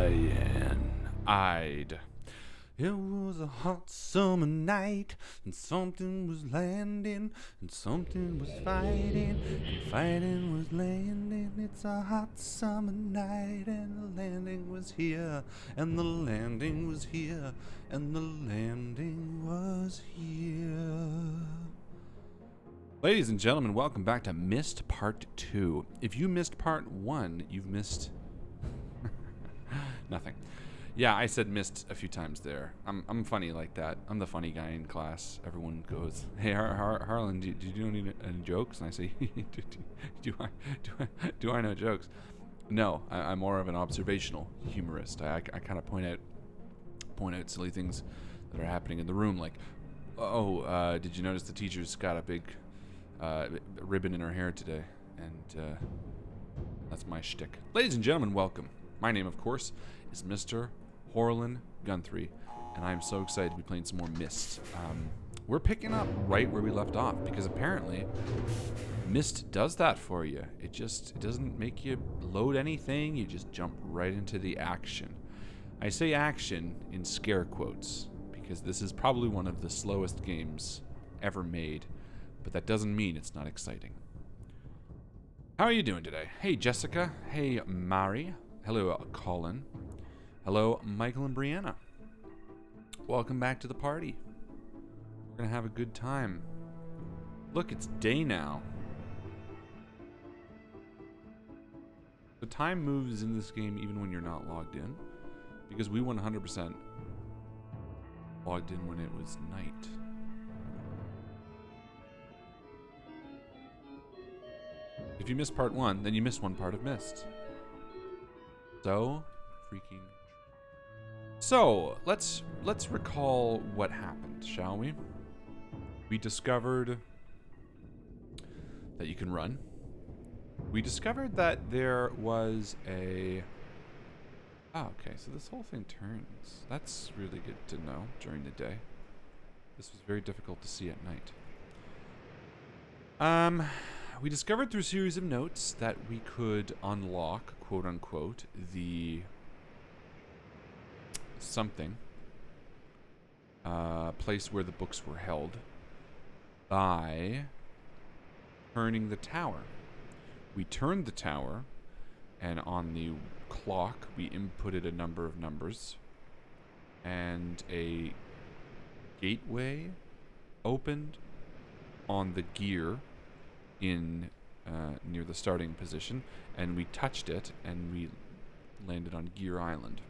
Cyan-eyed. It was a hot summer night, and something was landing, and something was fighting, and fighting was landing. It's a hot summer night, and the landing was here, and the landing was here, and the landing was here. Ladies and gentlemen, welcome back to MYST Part 2. If you missed Part 1, you've missed nothing. Yeah, I said missed a few times there. I'm funny like that. I'm the funny guy in class. Everyone goes, "Hey, Harlan, do you know any jokes?" And I say, "Do I know jokes?" No, I'm more of an observational humorist. I kind of point out silly things that are happening in the room, like, did you notice the teacher's got a big ribbon in her hair today? And that's my shtick. Ladies and gentlemen, welcome. My name, of course, is Mr. Harlan Guthrie, and I'm so excited to be playing some more MYST. We're picking up right where we left off, because apparently MYST does that for you. It doesn't make you load anything, you just jump right into the action. I say action in scare quotes, because this is probably one of the slowest games ever made, but that doesn't mean it's not exciting. How are you doing today? Hey, Jessica. Hey, Mari. Hello, Colin. Hello, Michael and Brianna. Welcome back to the party. We're going to have a good time. Look, it's day now. The time moves in this game even when you're not logged in, because we 100% logged in when it was night. If you missed Part 1, then you missed one part of MYST. So freaking. So let's recall what happened, shall we? We discovered that you can run. We discovered that there was a... Oh, okay, so this whole thing turns. That's really good to know during the day. This was very difficult to see at night. We discovered through a series of notes that we could unlock, quote unquote, the something place where the books were held by turning the tower. We turned the tower, and on the clock we inputted a number of numbers, and a gateway opened on the gear in near the starting position, and we touched it and we landed on Gear Island.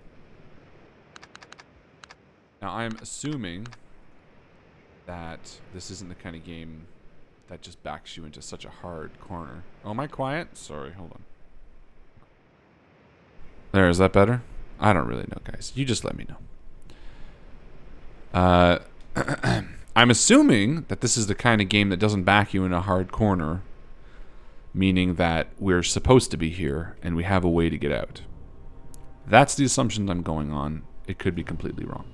Now I'm assuming that this isn't the kind of game that just backs you into such a hard corner. Oh, am I quiet? Sorry, hold on. There, is that better? I don't really know, guys. You just let me know. I'm assuming that this is the kind of game that doesn't back you in a hard corner, meaning that we're supposed to be here and we have a way to get out. That's the assumption I'm going on. It could be completely wrong.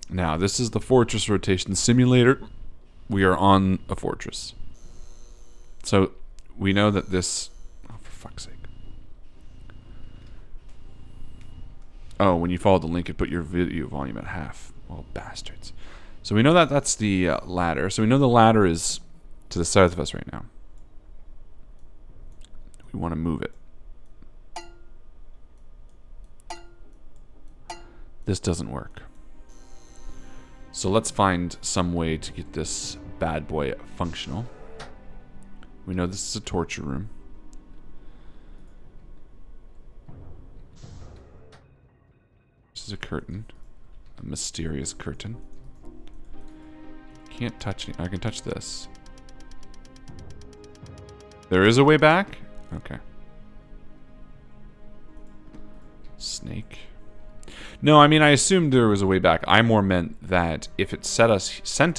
Now, this is the Fortress Rotation Simulator. We are on a fortress. So, we know that this... Oh, for fuck's sake. Oh, when you followed the link, it put your video volume at half. Well, bastards. So we know that that's the ladder. So we know the ladder is to the south of us right now. We want to move it. This doesn't work. So let's find some way to get this bad boy functional. We know this is a torture room. This is a curtain. A mysterious curtain. Can't touch any. I can touch this. There is a way back? Okay. Snake. No, I mean, I assumed there was a way back. I more meant that if it sent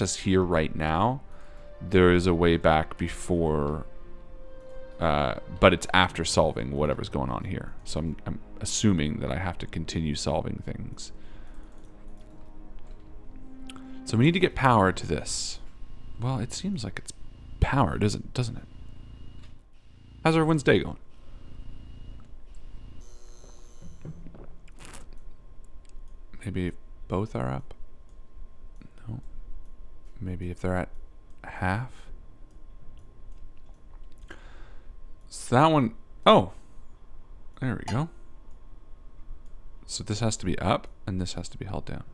us here right now, there is a way back before, but it's after solving whatever's going on here. So I'm assuming that I have to continue solving things. So we need to get power to this. Well, it seems like it's powered, doesn't it? How's everyone's day going? Maybe if both are up? No. Maybe if they're at half? So that one... Oh! There we go. So this has to be up, and this has to be held down.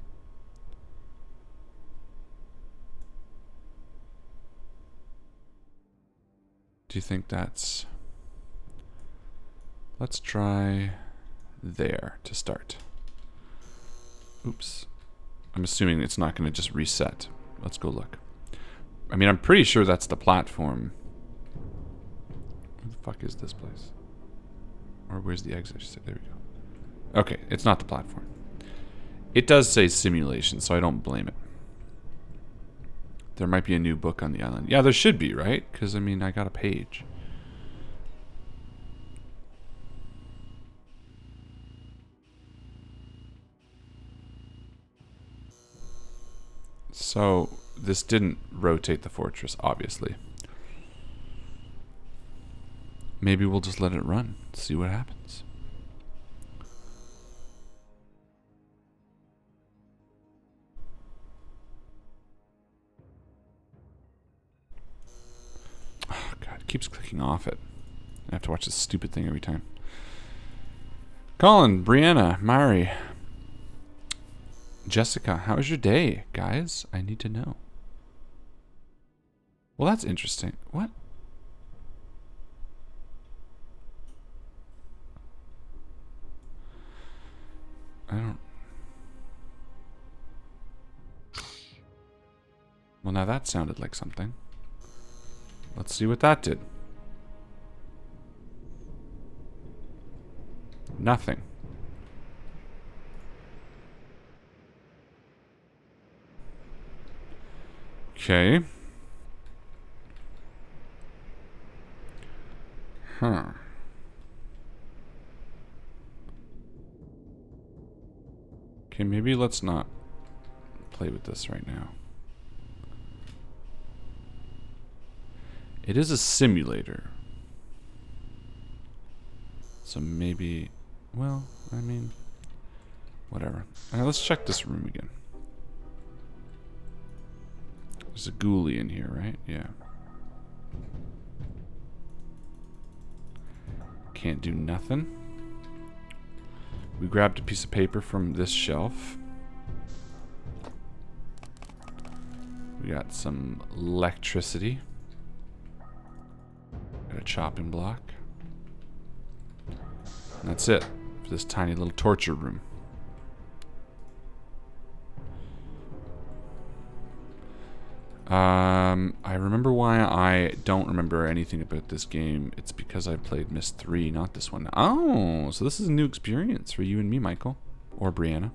Do you think that's... Let's try there to start. Oops. I'm assuming it's not going to just reset. Let's go look. I mean, I'm pretty sure that's the platform. Where the fuck is this place? Or where's the exit? There we go. Okay, it's not the platform. It does say simulation, so I don't blame it. There might be a new book on the island. Yeah, there should be, right? Because, I mean, I got a page. So, this didn't rotate the fortress, obviously. Maybe we'll just let it run, see what happens. Oh, God, it keeps clicking off it. I have to watch this stupid thing every time. Colin, Brianna, Mari, Jessica, how was your day, guys? I need to know. Well, that's interesting. What? I don't... Well, now that sounded like something. Let's see what that did. Nothing. Okay. Huh. Okay, maybe let's not play with this right now. It is a simulator. So maybe, well, I mean, whatever. Alright, let's check this room again. There's a ghoulie in here, right? Yeah. Can't do nothing. We grabbed a piece of paper from this shelf. We got some electricity. Got a chopping block. And that's it for this tiny little torture room. I remember why I don't remember anything about this game. It's because I played MYST 3, not this one. Oh, so this is a new experience for you and me, Michael. Or Brianna.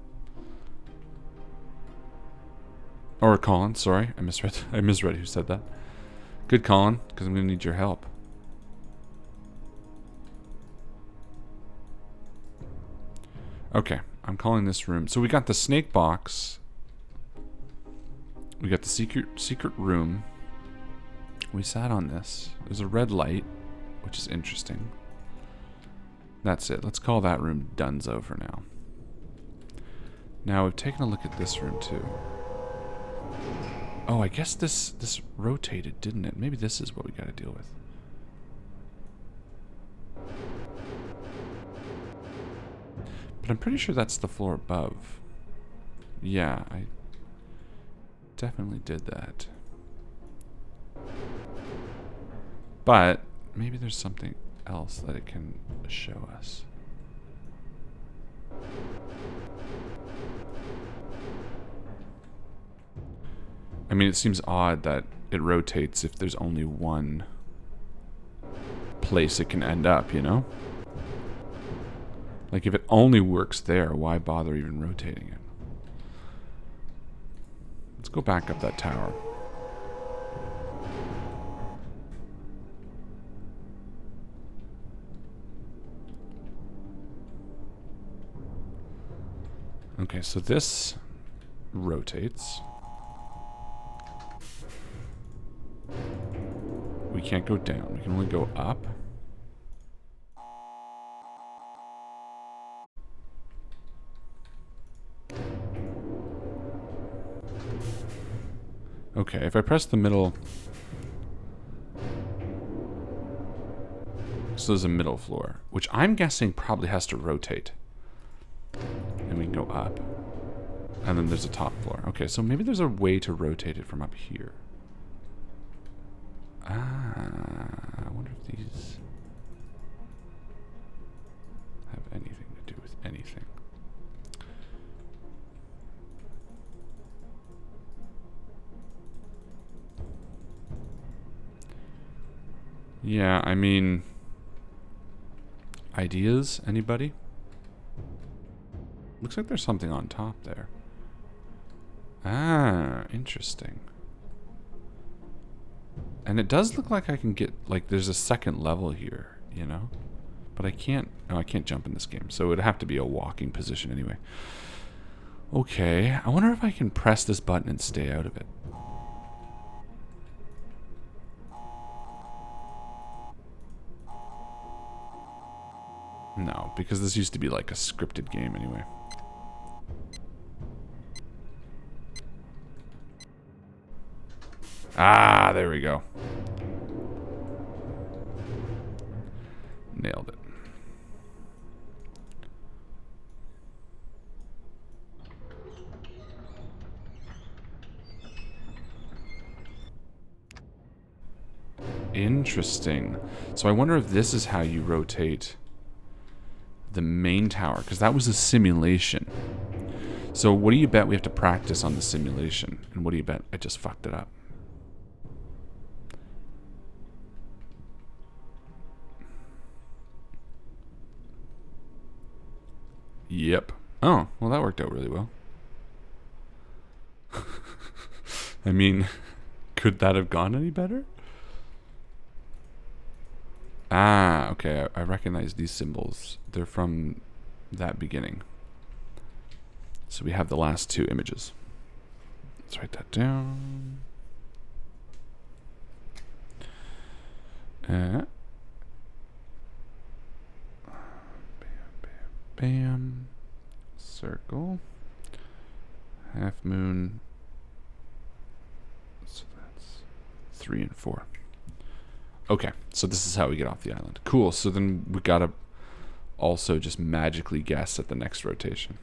Or Colin, sorry. I misread who said that. Good, Colin, because I'm going to need your help. Okay, I'm calling this room. So we got the snake box. We got the secret room. We sat on this. There's a red light, which is interesting. That's it. Let's call that room Dunzo for now. Now we've taken a look at this room too. Oh, I guess this rotated, didn't it? Maybe this is what we got to deal with. But I'm pretty sure that's the floor above. Yeah, I definitely did that. But maybe there's something else that it can show us. I mean, it seems odd that it rotates if there's only one place it can end up, you know? Like, if it only works there, why bother even rotating it? Let's go back up that tower. Okay, so this rotates. We can't go down. We can only go up. Okay, if I press the middle... So there's a middle floor, which I'm guessing probably has to rotate. And we can go up. And then there's a top floor. Okay, so maybe there's a way to rotate it from up here. Ah, I wonder if these have anything to do with anything. Yeah, I mean... Ideas? Anybody? Looks like there's something on top there. Ah, interesting. And it does look like I can get, like, there's a second level here, you know? But I can't, oh, I can't jump in this game, so it'd have to be a walking position anyway. Okay, I wonder if I can press this button and stay out of it. No, because this used to be like a scripted game anyway. Ah, there we go. Nailed it. Interesting. So I wonder if this is how you rotate the main tower, because that was a simulation. So what do you bet we have to practice on the simulation? And what do you bet I just fucked it up? Yep. Oh, well that worked out really well. I mean, could that have gone any better? Ah, okay, I recognize these symbols. They're from that beginning. So we have the last two images. Let's write that down. Bam, bam, bam. Circle. Half moon. So that's 3 and 4. Okay, so this is how we get off the island. Cool, so then we gotta also just magically guess at the next rotation.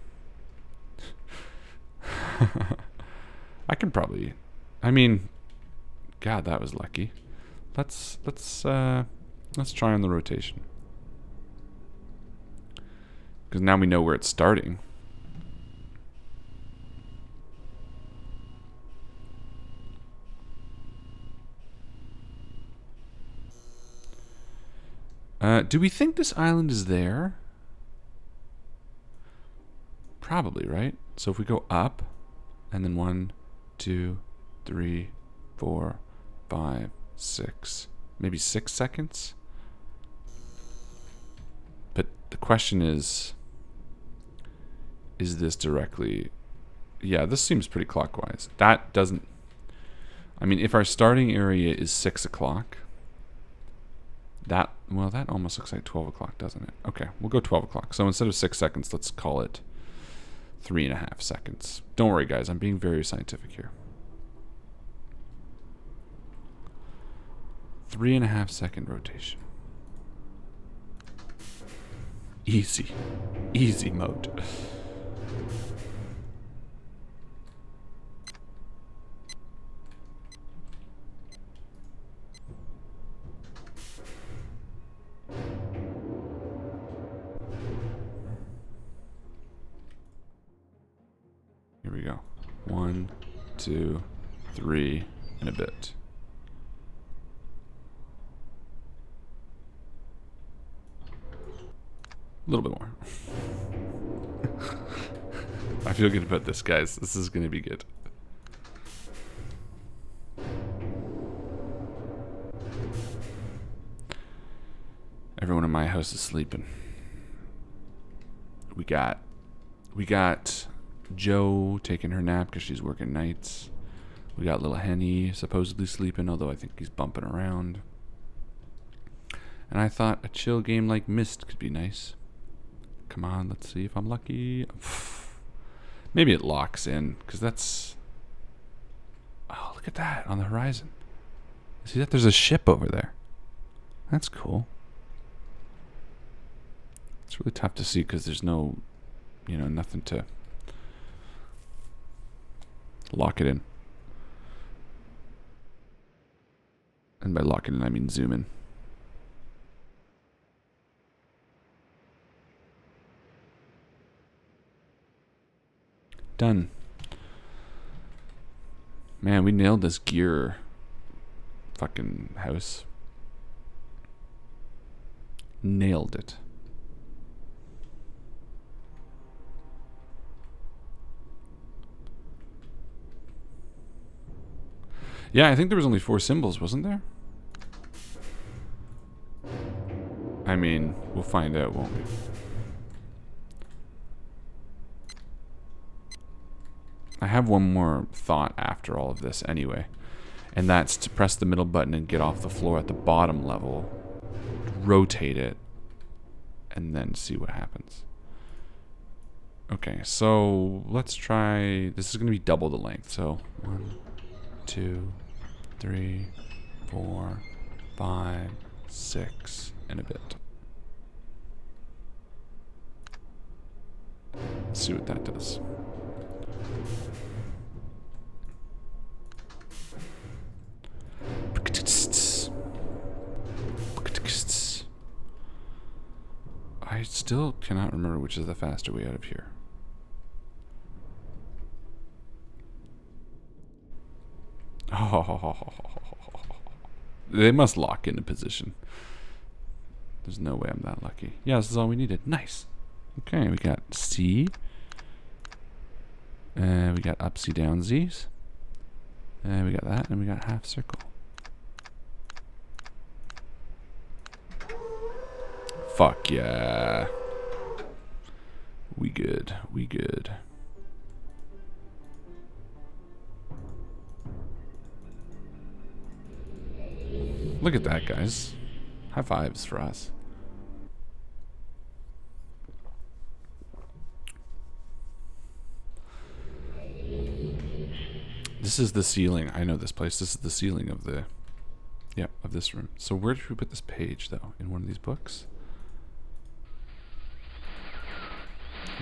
I can probably, I mean, God, that was lucky. Let's try on the rotation. Because now we know where it's starting. Do we think this island is there? Probably, right? So if we go up, and then 1, 2, 3, 4, 5, 6, maybe 6 seconds? But the question is this directly... Yeah, this seems pretty clockwise. That doesn't... I mean, if our starting area is 6 o'clock... That, well, that almost looks like 12 o'clock, doesn't it? Okay, we'll go 12 o'clock. So instead of 6 seconds, let's call it 3.5 seconds. Don't worry, guys. I'm being very scientific here. 3.5 second rotation. Easy. Easy mode. Here we go. 1, 2, 3, and a bit. A little bit more. I feel good about this, guys. This is going to be good. Everyone in my house is sleeping. We got Joe taking her nap because she's working nights. We got little Henny supposedly sleeping, although I think he's bumping around. And I thought a chill game like MYST could be nice. Come on, let's see if I'm lucky. Maybe it locks in, because that's... Oh, look at that on the horizon. See that? There's a ship over there. That's cool. It's really tough to see because there's no, nothing to lock it in. And by lock it in, I mean zoom in. Done. Man, we nailed this gear fucking house. Nailed it. Yeah, I think there was only 4 symbols, wasn't there? I mean, we'll find out, won't we? I have one more thought after all of this anyway. And that's to press the middle button and get off the floor at the bottom level. Rotate it. And then see what happens. Okay, so let's try... This is going to be double the length. So 1, 2, 3, 4, 5, 6, and a bit. Let's see what that does. I still cannot remember which is the faster way out of here. Oh, they must lock into position. There's no way I'm that lucky. Yeah, this is all we needed. Nice. Okay, we got C. And we got upsy downsies. And we got that, and we got half circle. Fuck yeah. We good. We good. Look at that, guys. High fives for us. This is the ceiling. I know this place. This is the ceiling of the... Yeah, of this room. So where did we put this page, though? In one of these books?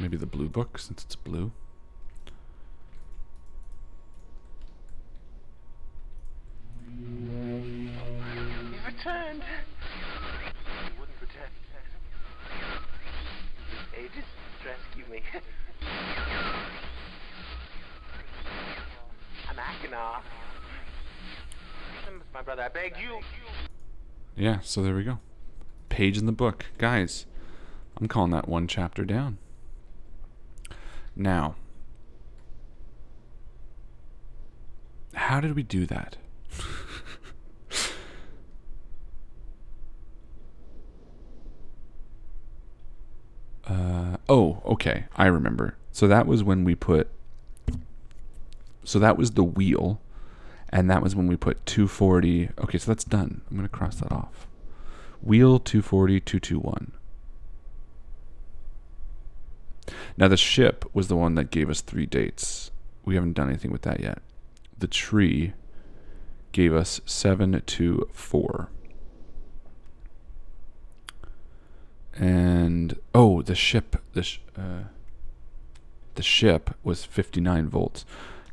Maybe the blue book, since it's blue. You've returned. You wouldn't protect ages to rescue me. I'm acting off. My brother, I beg you. Yeah, so there we go. Page in the book. Guys, I'm calling that one chapter down. Now, how did we do that? Oh, okay. I remember. So that was when we put... So that was the wheel. And that was when we put 240... Okay, so that's done. I'm going to cross that off. Wheel 240, 221. Now the ship was the one that gave us 3 dates. We haven't done anything with that yet. The tree gave us 724. And oh, the ship was 59 volts.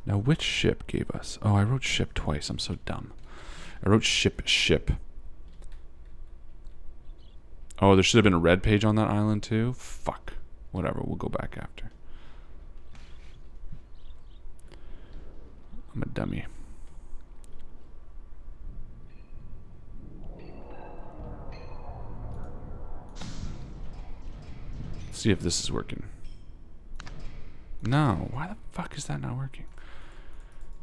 Now which ship gave us? Oh, I wrote ship twice. I'm so dumb. I wrote ship. Oh, there should have been a red page on that island too. Fuck. Whatever, we'll go back after. I'm a dummy. Let's see if this is working. No, why the fuck is that not working?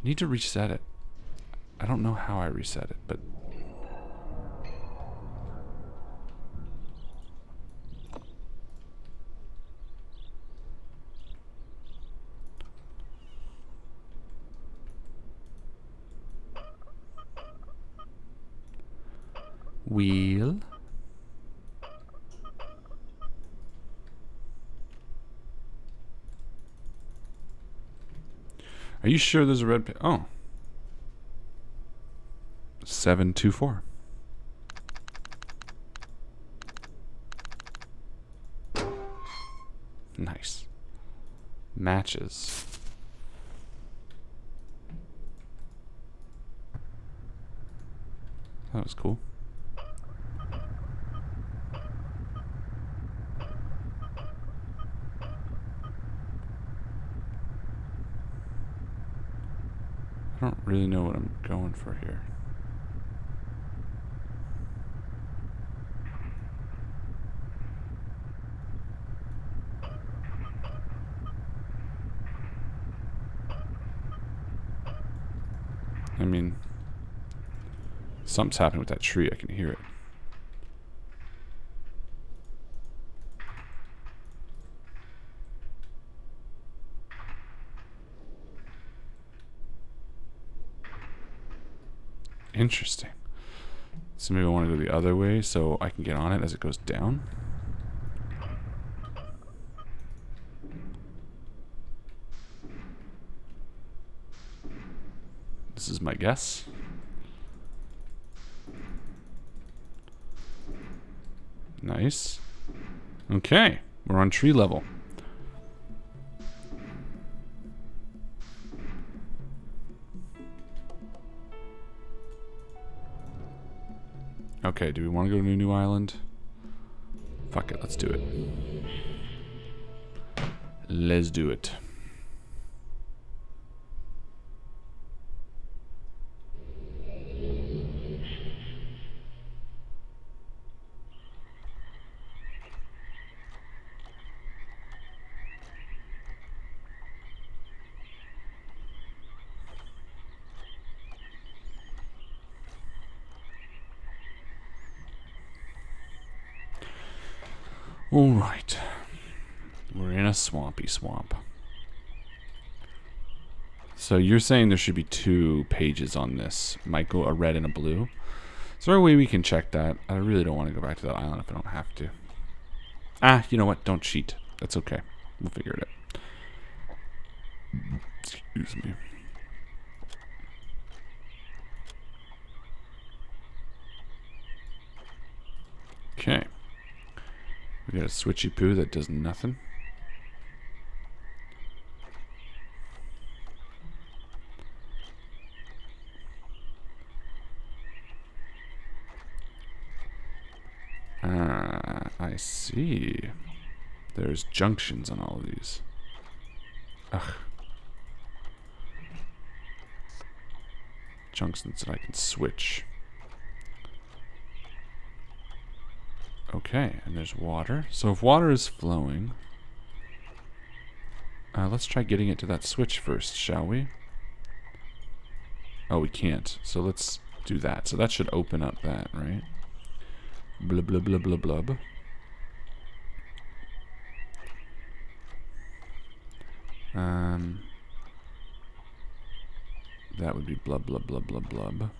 Need to reset it. I don't know how I reset it, but... Wheel. Are you sure there's a red page? Oh. 724. Nice. Matches. That was cool. I don't really know what I'm going for here. I mean, something's happening with that tree. I can hear it. Interesting. So maybe I want to go the other way so I can get on it as it goes down. This is my guess. Nice. Okay, we're on tree level. Okay, do we want to go to a new island? Fuck it, let's do it. Let's do it. All right, we're in a swampy swamp. So you're saying there should be 2 pages on this. Might go a red and a blue. Is there a way we can check that? I really don't want to go back to that island if I don't have to. Ah, you know what? Don't cheat. That's okay. We'll figure it out. Excuse me. Okay. We got a switchy poo that does nothing. I see. There's junctions on all of these. Ugh. Junctions that I can switch. Okay, and there's water. So if water is flowing, let's try getting it to that switch first, shall we? Oh, we can't. So let's do that. So that should open up that, right? Blub, blub, blub, blub, blub. That would be blub, blub, blub, blub, blub.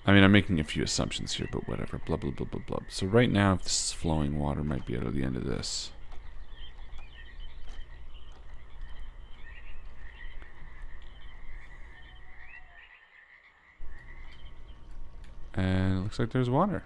I mean, I'm making a few assumptions here, but whatever. Blub, blub, blub, blub, blub. So right now, if this is flowing water, might be out of the end of this. And it looks like there's water.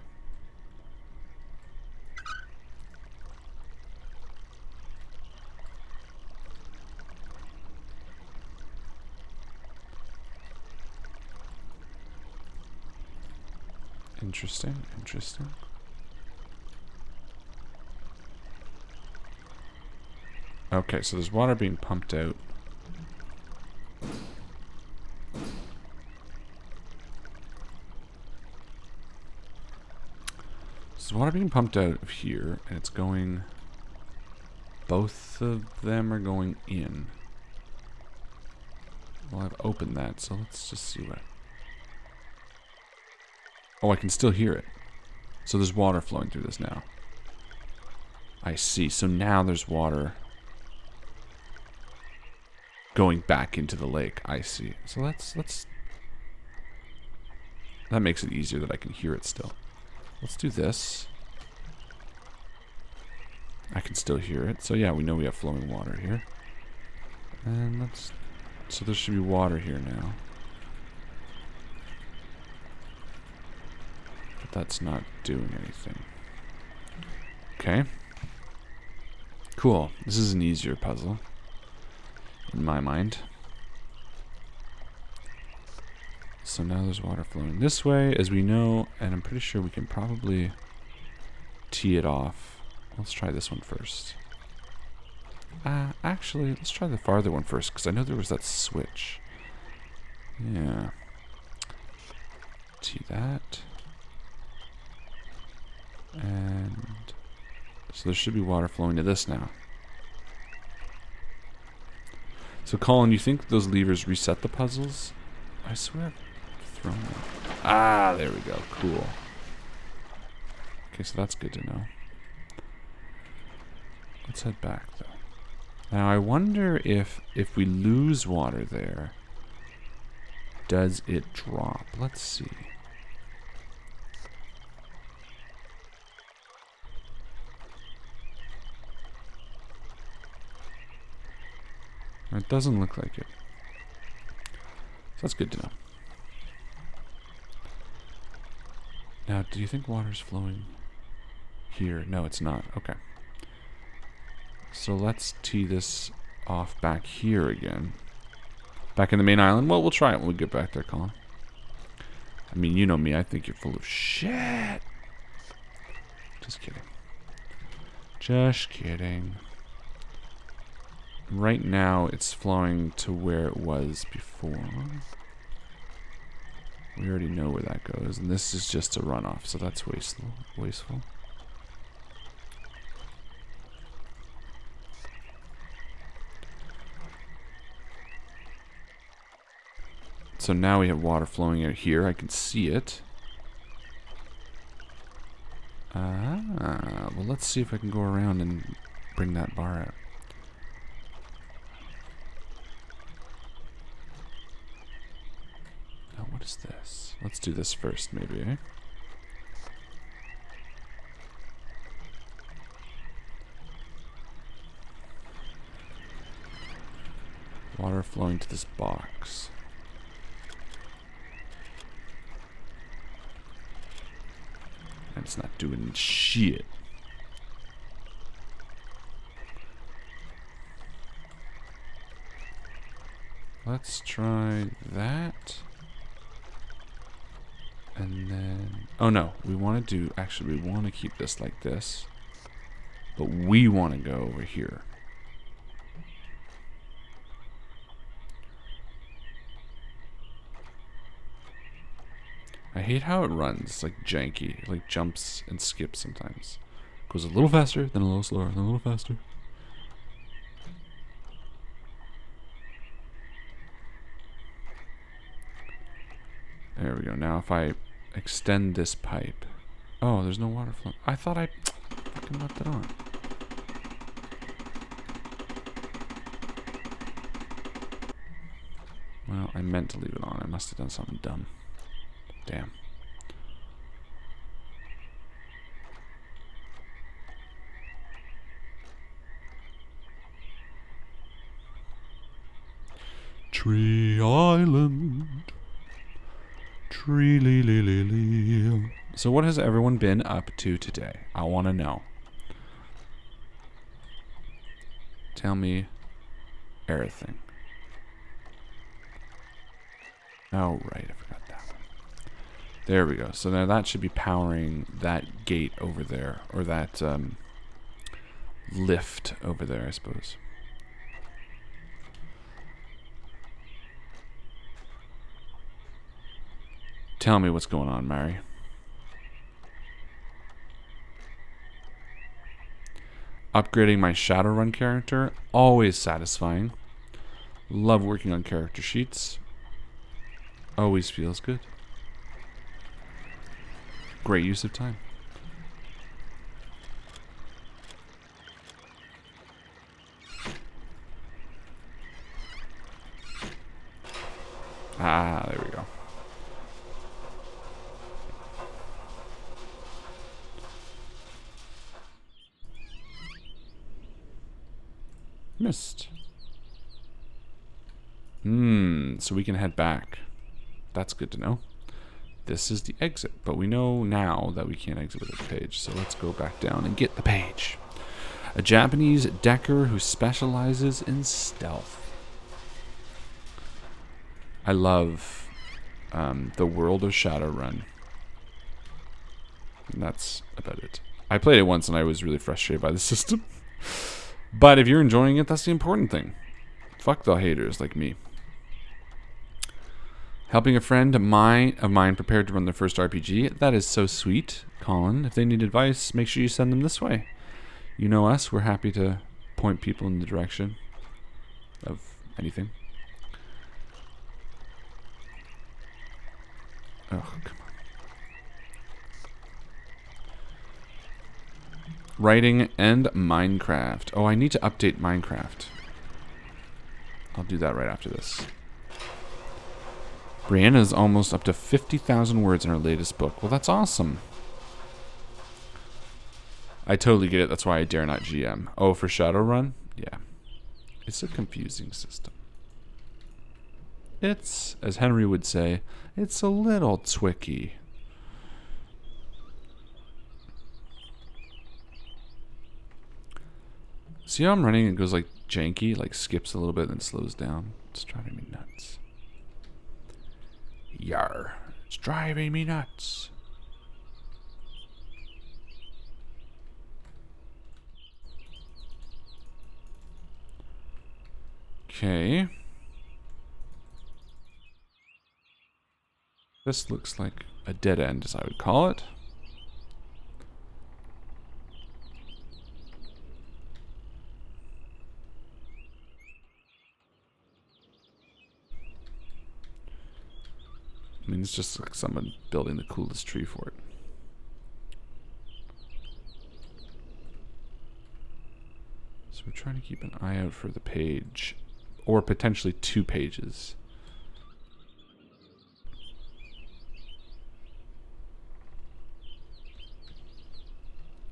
Interesting, interesting. Okay, so there's water being pumped out. There's water being pumped out of here, and it's going... Both of them are going in. Well, I've opened that, so let's just see what... Oh, I can still hear it. So there's water flowing through this now. I see. So now there's water going back into the lake. I see. So let's... That makes it easier that I can hear it still. Let's do this. I can still hear it. So yeah, we know we have flowing water here. And let's... So there should be water here now. that's not doing anything. Okay. Cool. This is an easier puzzle, in my mind. So now there's water flowing this way, as we know, and I'm pretty sure we can probably tee it off. Let's try this one first. Actually, let's try the farther one first, because I know there was that switch. Yeah. Tee that. And so there should be water flowing to this now. So Colin, you think those levers reset the puzzles? I swear I've thrown them. Ah, there we go. Cool. Okay, so that's good to know. Let's head back though. Now I wonder if we lose water there, does it drop? Let's see. It doesn't look like it. So that's good to know. Now, do you think water's flowing here? No, it's not. Okay. So let's tee this off back here again. Back in the main island? Well, we'll try it when we get back there, Colin. I mean, you know me. I think you're full of shit. Just kidding. Just kidding. Right now, it's flowing to where it was before. We already know where that goes, and this is just a runoff, so that's wasteful. So now we have water flowing out here. I can see it. Well, let's see if I can go around and bring that bar out. Now, what is this? Let's do this first, maybe, eh? Water flowing to this box. And it's not doing shit. Let's try that. And then, oh no, we want to do, actually we want to keep this like this. But we want to go over here. I hate how it runs, like janky, it like jumps and skips sometimes. Goes a little faster, then a little slower, then a little faster. There we go. Now if I extend this pipe. Oh, there's no water flow. I thought I fucking left it on. Well, I meant to leave it on. I must have done something dumb. Damn. Tree Island. Tree lee lee lee lee. So what has everyone been up to today? I want to know. Tell me everything. Oh, right. I forgot that one. There we go. So now that should be powering that gate over there. Or that lift over there, I suppose. Tell me what's going on, Mary. Upgrading my Shadowrun character. Always satisfying. Love working on character sheets. Always feels good. Great use of time. Ah, there we go. MYST. So we can head back. That's good to know. this is the exit. But we know now that we can't exit with this page. So let's go back down and get the page. A Japanese decker who specializes in stealth. I love the world of Shadowrun. And that's about it. I played it once and I was really frustrated by the system. But if you're enjoying it, that's the important thing. Fuck the haters like me. Helping a friend of mine prepared to run their first RPG. That is so sweet, Colin. If they need advice, make sure you send them this way. You know us. We're happy to point people in the direction of anything. Oh, come on. Writing and Minecraft. Oh, I need to update Minecraft. I'll do that right after this. Brianna's almost up to 50,000 words in her latest book. Well, that's awesome. I totally get it. That's why I dare not GM. Oh, for Shadowrun? Yeah. It's a confusing system. It's, as Henry would say, it's a little twicky. See how I'm running? It goes like janky, like skips a little bit and then slows down. It's driving me nuts. Yar. It's driving me nuts. Okay. This looks like a dead end, as I would call it. I mean, it's just like someone building the coolest tree for it. So we're trying to keep an eye out for the page, or potentially 2 pages.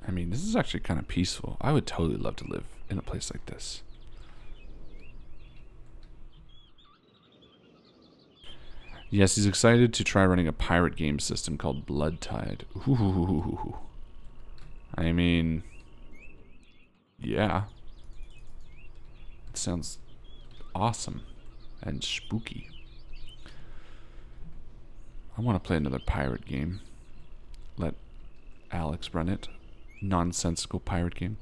I mean, this is actually kind of peaceful. I would totally love to live in a place like this. Yes, he's excited to try running a pirate game system called Blood Tide. Ooh. I mean, yeah. It sounds awesome and spooky. I want to play another pirate game. Let Alex run it. Nonsensical pirate game.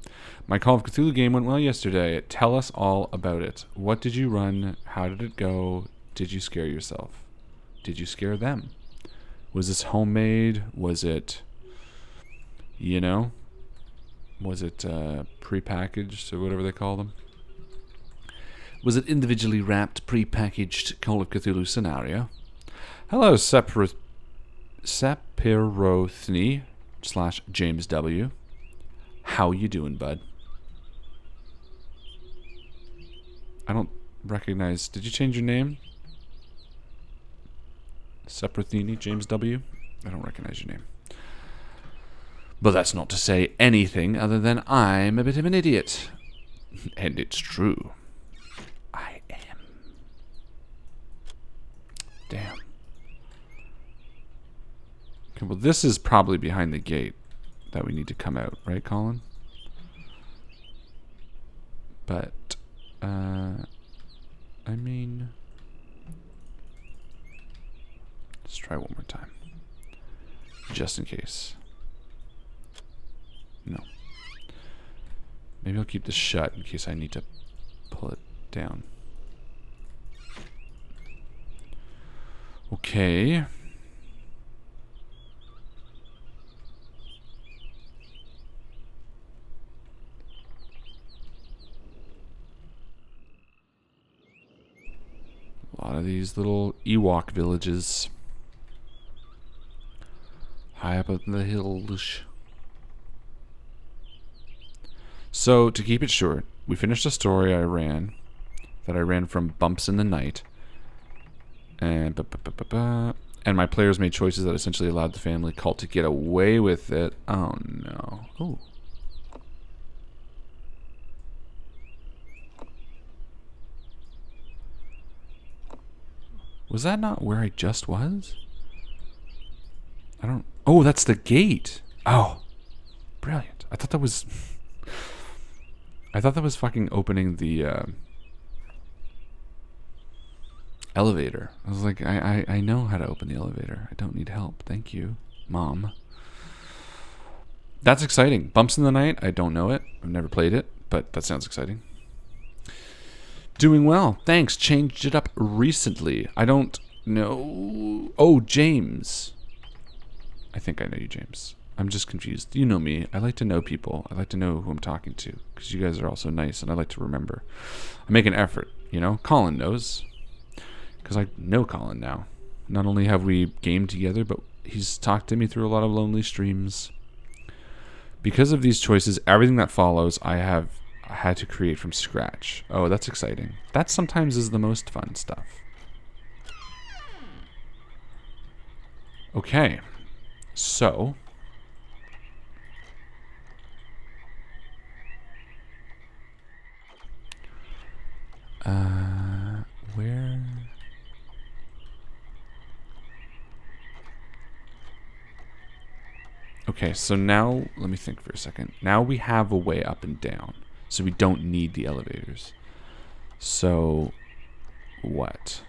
My Call of Cthulhu game went well yesterday. Tell us all about it. What did you run? How did it go? Did you scare yourself? Did you scare them? Was this homemade? Was it, you know, was it pre-packaged or whatever they call them? Was it individually wrapped, pre-packaged Call of Cthulhu scenario? Hello, Sepirothny / James W. How you doing, bud? I don't recognize. Did you change your name? Seprathini, James W. I don't recognize your name. But that's not to say anything other than I'm a bit of an idiot. And it's true. I am. Damn. Okay, well, this is probably behind the gate that we need to come out, right, Colin? But, I mean, let's try one more time, just in case. No. Maybe I'll keep this shut in case I need to pull it down. Okay. A lot of these little Ewok villages. High up in the hills. So, to keep it short, we finished a story I ran from Bumps in the Night. And my players made choices that essentially allowed the family cult to get away with it. Oh no. Ooh. Was that not where I just was? I don't... Oh, that's the gate. Oh, brilliant. I thought that was... I thought that was fucking opening the elevator. I was like, I know how to open the elevator. I don't need help. Thank you, Mom. That's exciting. Bumps in the Night. I don't know it. I've never played it, but that sounds exciting. Doing well. Thanks. Changed it up recently. I don't know. Oh, James. I think I know you, James. I'm just confused. You know me. I like to know people. I like to know who I'm talking to because you guys are all so nice and I like to remember. I make an effort, you know? Colin knows because I know Colin now. Not only have we gamed together, but he's talked to me through a lot of lonely streams. Because of these choices, everything that follows I have had to create from scratch. Oh, that's exciting. That sometimes is the most fun stuff. Okay. So... where... Okay, so now, let me think for a second. Now we have a way up and down, so we don't need the elevators. So, what?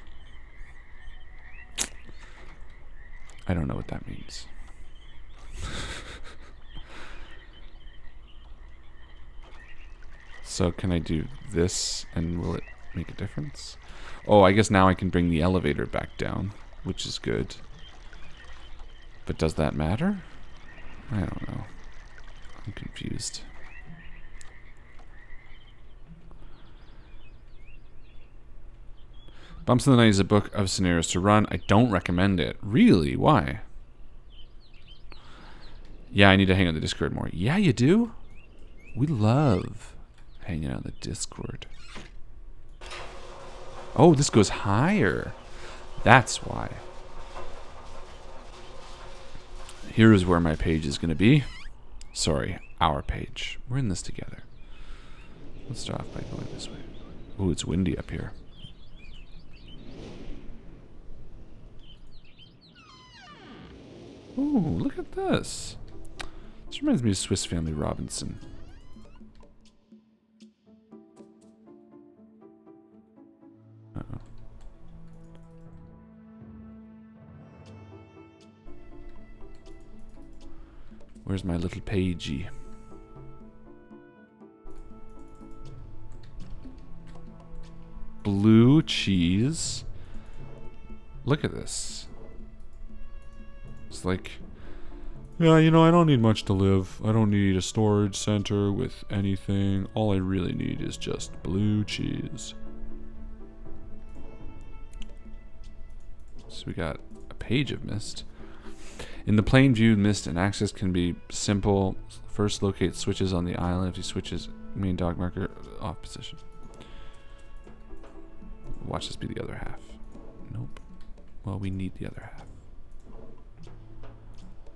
I don't know what that means. So can I do this and will it make a difference? Oh, I guess now I can bring the elevator back down, which is good. But does that matter? I don't know. I'm confused. Bumps in the Night is a book of scenarios to run. I don't recommend it. Really? Why? Yeah, I need to hang out the Discord more. Yeah, you do? We love hanging out in the Discord. Oh, this goes higher. That's why. Here's where my page is going to be. Sorry, our page. We're in this together. Let's start off by going this way. Ooh, it's windy up here. Ooh, look at this. This reminds me of Swiss Family Robinson. Uh-oh. Where's my little pagey? Blue cheese. Look at this. It's like, yeah, you know, I don't need much to live. I don't need a storage center with anything. All I really need is just blue cheese. So we got a page of MYST. In the plain view, MYST and access can be simple. First, locate switches on the island. If you switches main dog marker off position. Watch this be the other half. Nope. Well, we need the other half.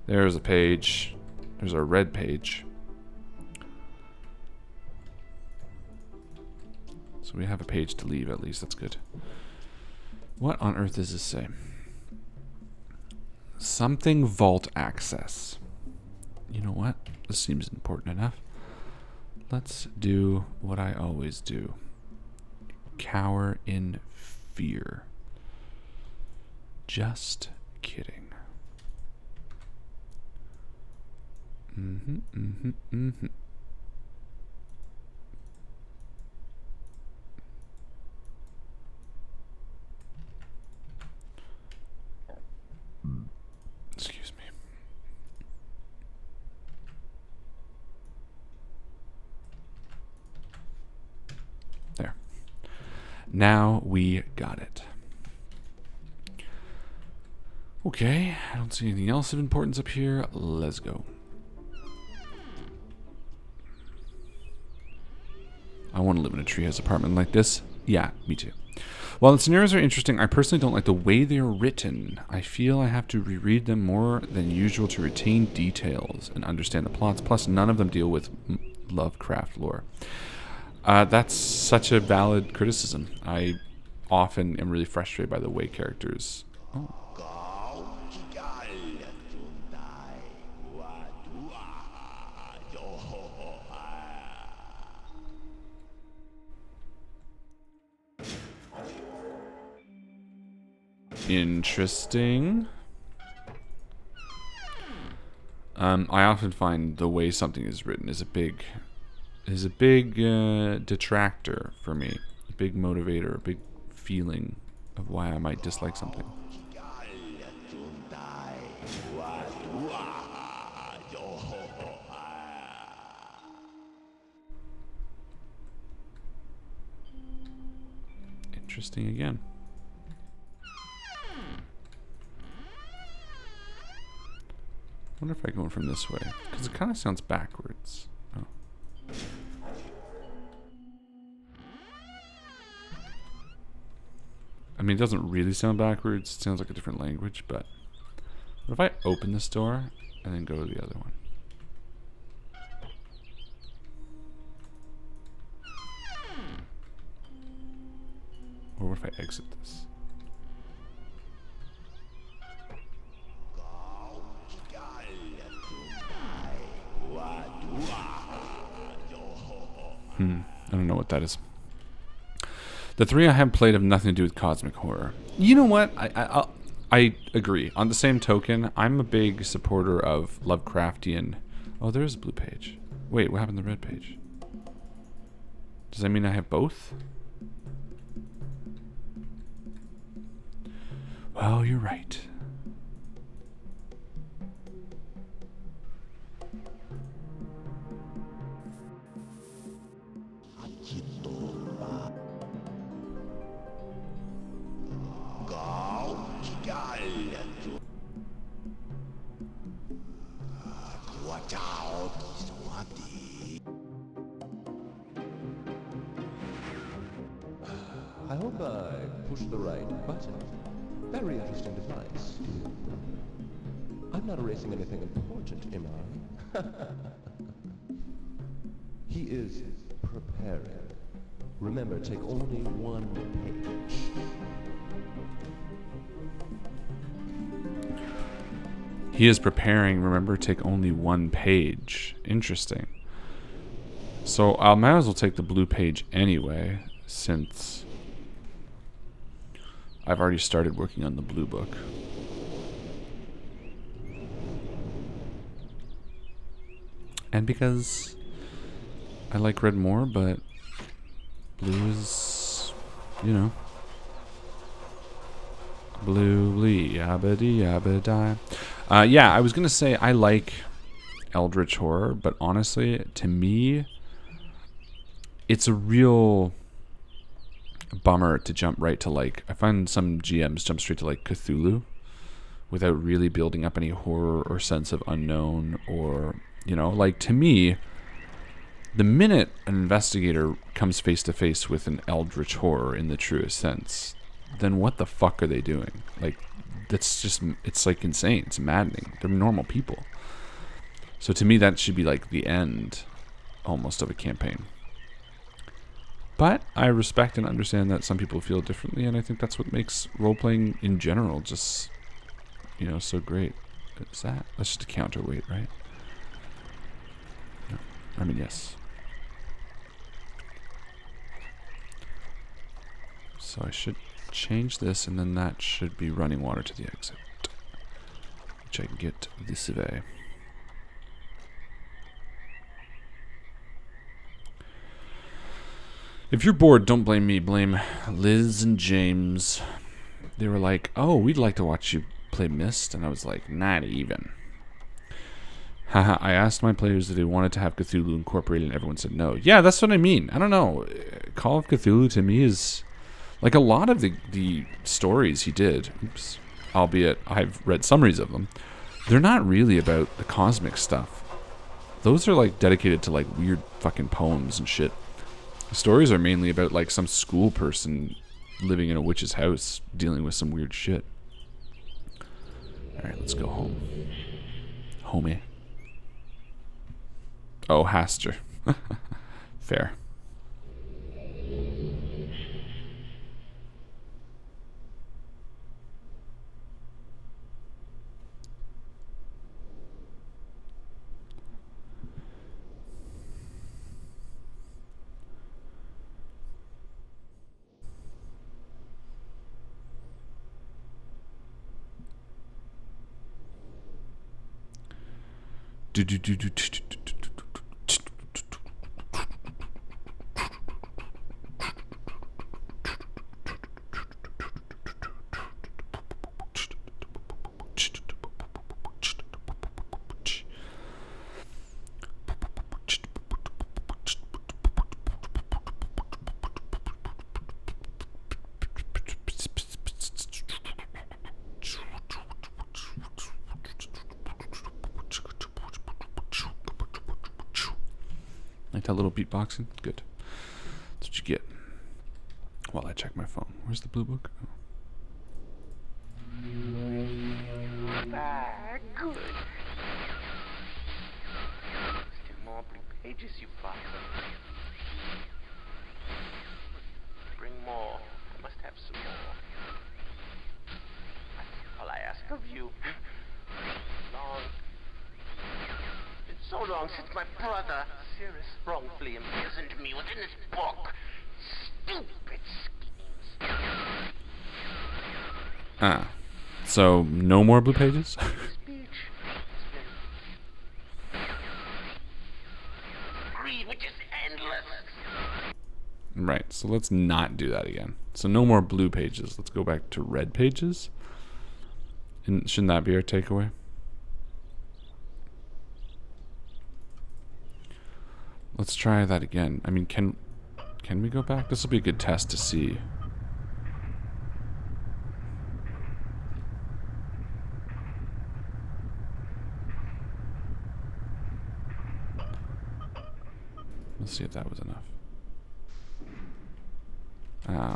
There's a page. There's our red page. So we have a page to leave at least. That's good. What on earth does this say? Something vault access. You know what? This seems important enough. Let's do what I always do. Cower in fear. Just kidding. Excuse me. There. Now we got it. Okay, I don't see anything else of importance up here. Let's go. I want to live in a treehouse apartment like this. Yeah, me too. While the scenarios are interesting, I personally don't like the way they are written. I feel I have to reread them more than usual to retain details and understand the plots. Plus, none of them deal with Lovecraft lore. That's such a valid criticism. I often am really frustrated by the way characters... Oh. Interesting. I often find the way something is written is a big detractor for me, a big motivator, a big feeling of why I might dislike something. Interesting again. I wonder if I go in from this way, because it kind of sounds backwards. Oh. I mean, it doesn't really sound backwards. It sounds like a different language, but what if I open this door and then go to the other one? Or what if I exit this? I don't know what that is. The 3 I have played have nothing to do with cosmic horror. You know what? I agree. On the same token, I'm a big supporter of Lovecraftian... Oh, there is a blue page. Wait, what happened to the red page? Does that mean I have both? Well, you're right. I hope I pushed the right button. Very interesting device. I'm not erasing anything important, am I? He is preparing. Remember, take only one page. He is preparing. Remember, take only one page. Interesting. So I might as well take the blue page anyway, since I've already started working on the blue book. And because I like red more, but blue is, you know, blue-ly, yabba-dee-yabba-die. Yeah, I was going to say I like Eldritch Horror, but honestly, to me, it's a real bummer to jump right to, like, I find some GMs jump straight to, like, Cthulhu without really building up any horror or sense of unknown or, you know, like, to me, the minute an investigator comes face to face with an Eldritch Horror in the truest sense, then what the fuck are they doing? Like, that's just, it's like insane. It's maddening. They're normal people. So to me, that should be like the end almost of a campaign. But I respect and understand that some people feel differently, and I think that's what makes role-playing in general just, you know, so great. Is that? That's just a counterweight, right? No. I mean, yes. So I should change this, and then that should be running water to the exit, which I can get this way. If you're bored, don't blame me. Blame Liz and James. They were like, oh, we'd like to watch you play MYST. And I was like, not even. Haha, I asked my players if they wanted to have Cthulhu incorporated, and everyone said no. Yeah, that's what I mean. I don't know. Call of Cthulhu to me is... like a lot of the stories he did, oops, albeit I've read summaries of them, they're not really about the cosmic stuff. Those are like dedicated to like weird fucking poems and shit. The stories are mainly about like some school person living in a witch's house dealing with some weird shit. Alright, let's go home. Homie. Oh, Haster. Fair. Like that little beatboxing? Good. That's what you get. While I check my phone. Where's the blue book? Oh. Ah, good. Still more blue pages, you bastard. Bring more. I must have some more. That's all I ask of you. Long. It's been so long since my brother, Cirrus, wrongfully imprisoned me within this book. Stupid schemes. Ah. So, no more blue pages? This speech has been... Read, which is endless. Right, so let's not do that again. So no more blue pages. Let's go back to red pages. And shouldn't that be our takeaway? Let's try that again. I mean, can we go back? This will be a good test to see. Let's see if that was enough.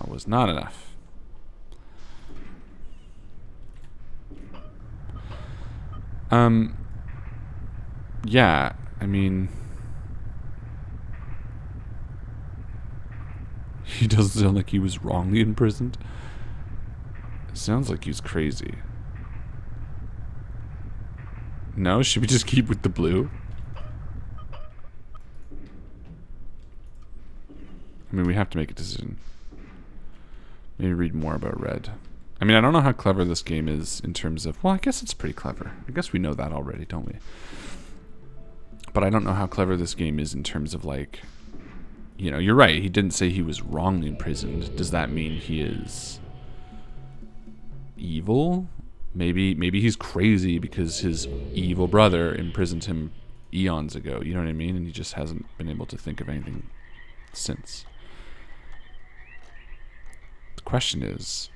Was not enough. Yeah, I mean, he doesn't sound like he was wrongly imprisoned. It sounds like he's crazy. No, should we just keep with the blue? I mean, we have to make a decision. Maybe read more about red. I mean, I don't know how clever this game is in terms of... Well, I guess it's pretty clever. I guess we know that already, don't we? But I don't know how clever this game is in terms of, like... You know, you're right. He didn't say he was wrongly imprisoned. Does that mean he is... evil? Maybe he's crazy because his evil brother imprisoned him eons ago. You know what I mean? And he just hasn't been able to think of anything since. The question is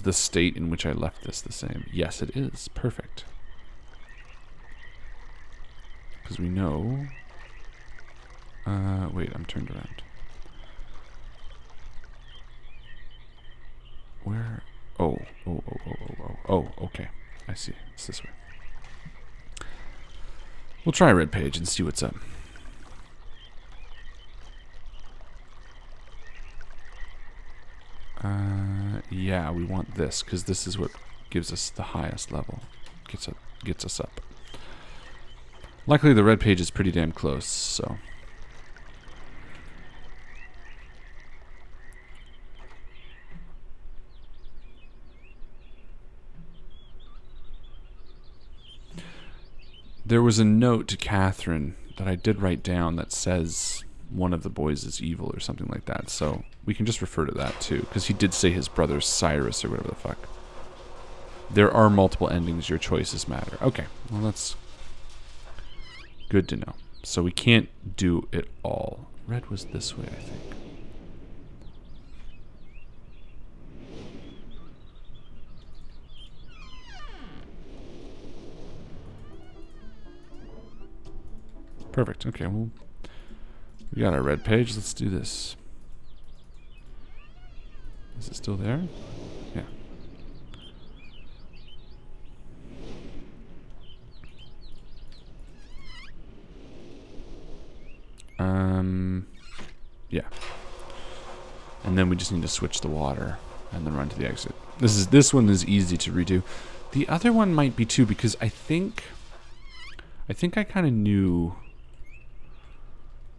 the state in which I left this the same? Yes, it is. Perfect. Because we know... wait, I'm turned around. Where... Oh, okay. I see. It's this way. We'll try a red page and see what's up. Yeah, we want this, because this is what gives us the highest level. Gets us up. Luckily, the red page is pretty damn close, so... There was a note to Catherine that I did write down that says one of the boys is evil or something like that. So we can just refer to that too, because he did say his brother's Cyrus or whatever the fuck. There are multiple endings. Your choices matter. Okay, well that's good to know. So we can't do it all. Red was this way, I think. Perfect. Okay, well, we got our red page. Let's do this. Is it still there? Yeah. Yeah. And then we just need to switch the water and then run to the exit. This one is easy to redo. The other one might be too, because I think I kind of knew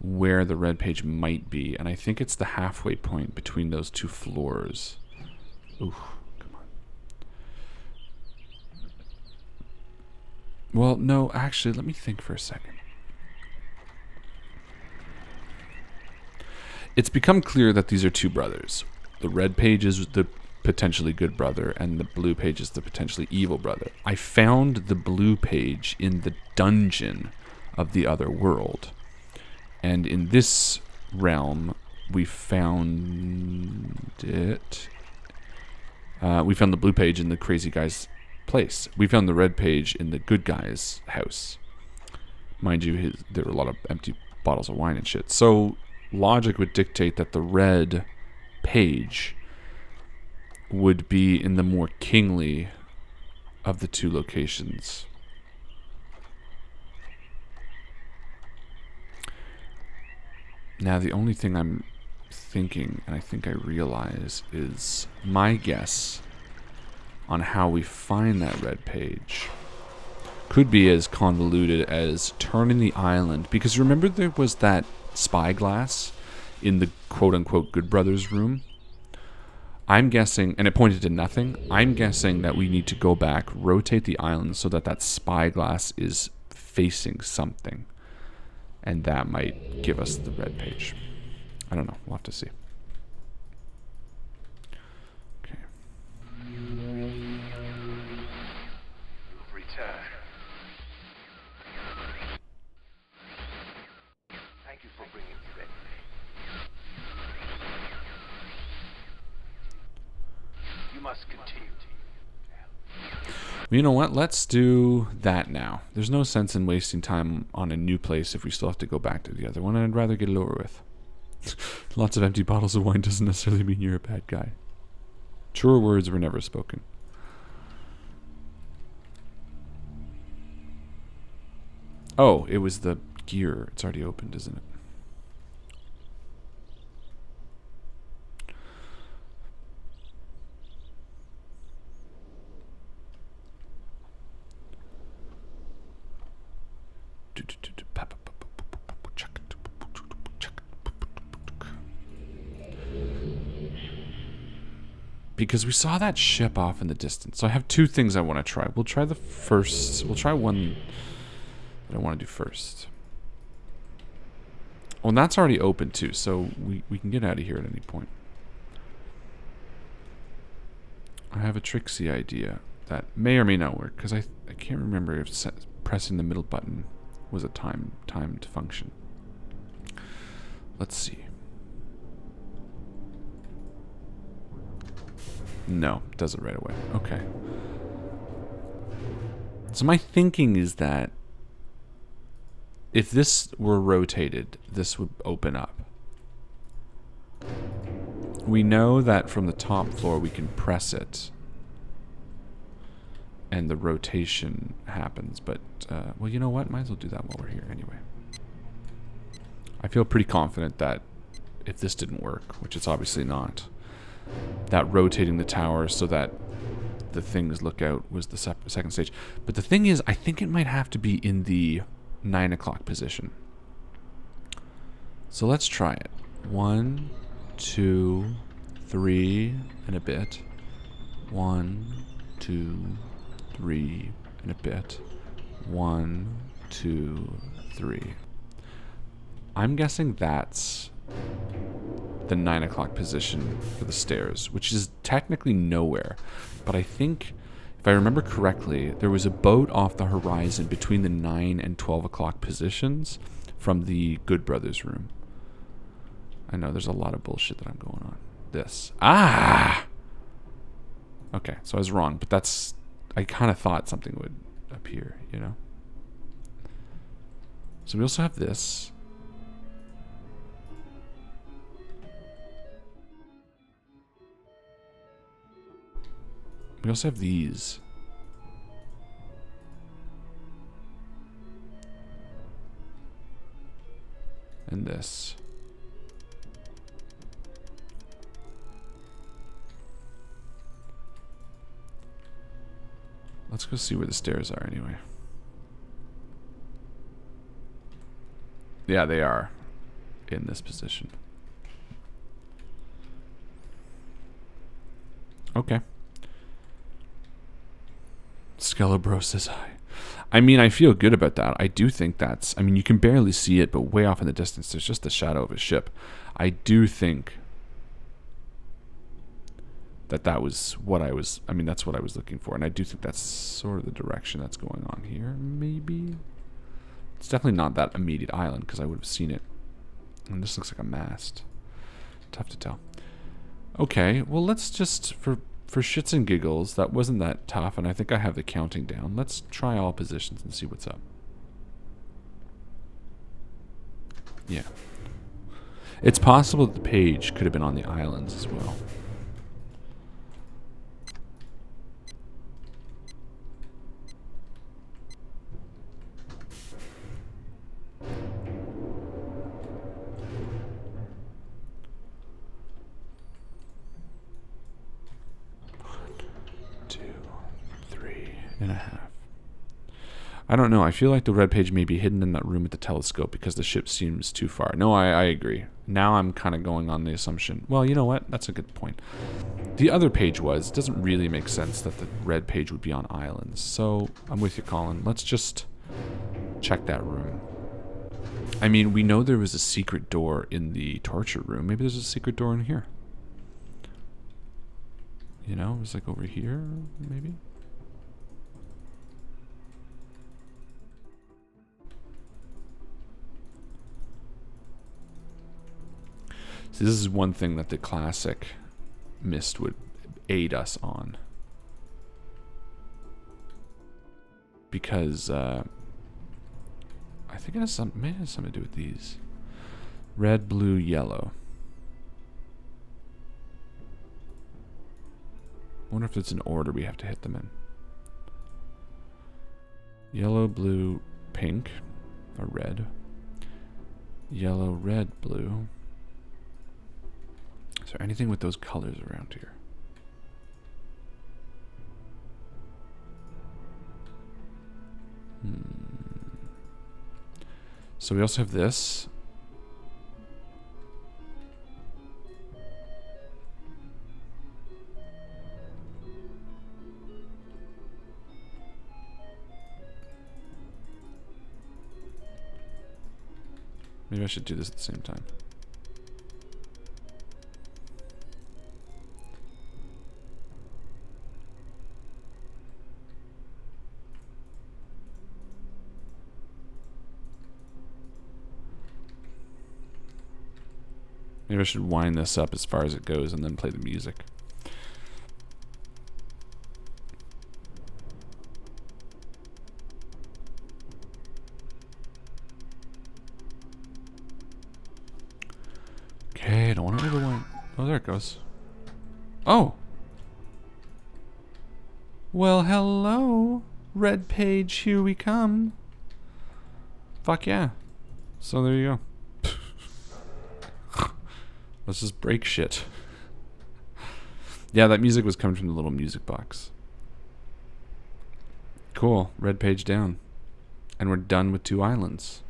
where the red page might be, and I think it's the halfway point between those two floors. Ooh, come Well, no, actually, let me think for a second. It's become clear that these are two brothers. The red page is the potentially good brother, and the blue page is the potentially evil brother. I found the blue page in the dungeon of the other world. And in this realm, we found it. We found the blue page in the crazy guy's place. We found the red page in the good guy's house. Mind you, there were a lot of empty bottles of wine and shit. So logic would dictate that the red page would be in the more kingly of the two locations. Now, the only thing I'm thinking, and I think I realize, is my guess on how we find that red page could be as convoluted as turning the island. Because remember, there was that spyglass in the quote-unquote Good Brothers room? I'm guessing, and it pointed to nothing, I'm guessing that we need to go back, rotate the island so that that spyglass is facing something. And that might give us the red page. I don't know. We'll have to see. Okay. You've returned. Thank you for bringing me back. You must continue. You know what? Let's do that now. There's no sense in wasting time on a new place if we still have to go back to the other one. I'd rather get it over with. Lots of empty bottles of wine doesn't necessarily mean you're a bad guy. Truer words were never spoken. Oh, it was the gear. It's already opened, isn't it? Because we saw that ship off in the distance. So I have two things I want to try. We'll try the first. We'll try one that I want to do first. Well, and that's already open too, so we can get out of here at any point. I have a tricksy idea that may or may not work, because I can't remember if pressing the middle button was a timed function. Let's see. No, it does it right away. Okay. So my thinking is that if this were rotated, this would open up. We know that from the top floor we can press it and the rotation happens, but well, you know what? Might as well do that while we're here anyway. I feel pretty confident that if this didn't work, which it's obviously not, that rotating the tower so that the things look out was the second stage. But the thing is, I think it might have to be in the 9 o'clock position. So let's try it. 1, 2, 3, and a bit. 1, 2, 3, and a bit. 1, 2, 3. I'm guessing that's the 9 o'clock position for the stairs, which is technically nowhere. But I think, if I remember correctly, there was a boat off the horizon between the 9 and 12 o'clock positions from the Good Brothers room. I know there's a lot of bullshit that I'm going on. This. Ah! Okay, so I was wrong, but that's... I kind of thought something would appear, you know? So we also have this. We also have these. And this. Let's go see where the stairs are anyway. Yeah, they are in this position. Okay. Skelebro says hi. I mean, I feel good about that. I do think that's... I mean, you can barely see it, but way off in the distance, there's just the shadow of a ship. I do think that was what I was... I mean, that's what I was looking for. And I do think that's sort of the direction that's going on here, maybe. It's definitely not that immediate island, because I would have seen it. And this looks like a mast. Tough to tell. Okay, well, let's just... For shits and giggles, that wasn't that tough, and I think I have the counting down. Let's try all positions and see what's up. Yeah. It's possible that the page could have been on the islands as well. And a half. I don't know. I feel like the red page may be hidden in that room at the telescope because the ship seems too far. No, I agree. Now I'm kind of going on the assumption. Well, you know what? That's a good point. The other page was. It doesn't really make sense that the red page would be on islands. So I'm with you, Colin. Let's just check that room. I mean, we know there was a secret door in the torture room. Maybe there's a secret door in here. You know, it was like over here, maybe? So this is one thing that the classic MYST would aid us on. Because I think it has may have something to do with these. Red, blue, yellow. I wonder if it's an order we have to hit them in. Yellow, blue, pink, or red. Yellow, red, blue. Is there anything with those colors around here? So we also have this. Maybe I should do this at the same time. Maybe I should wind this up as far as it goes and then play the music. Okay, I don't want to overwind. Oh, there it goes. Oh! Well, hello, red page, here we come. Fuck yeah. So there you go. Let's just break shit. Yeah, that music was coming from the little music box. Cool. Red page down. And we're done with 2 islands.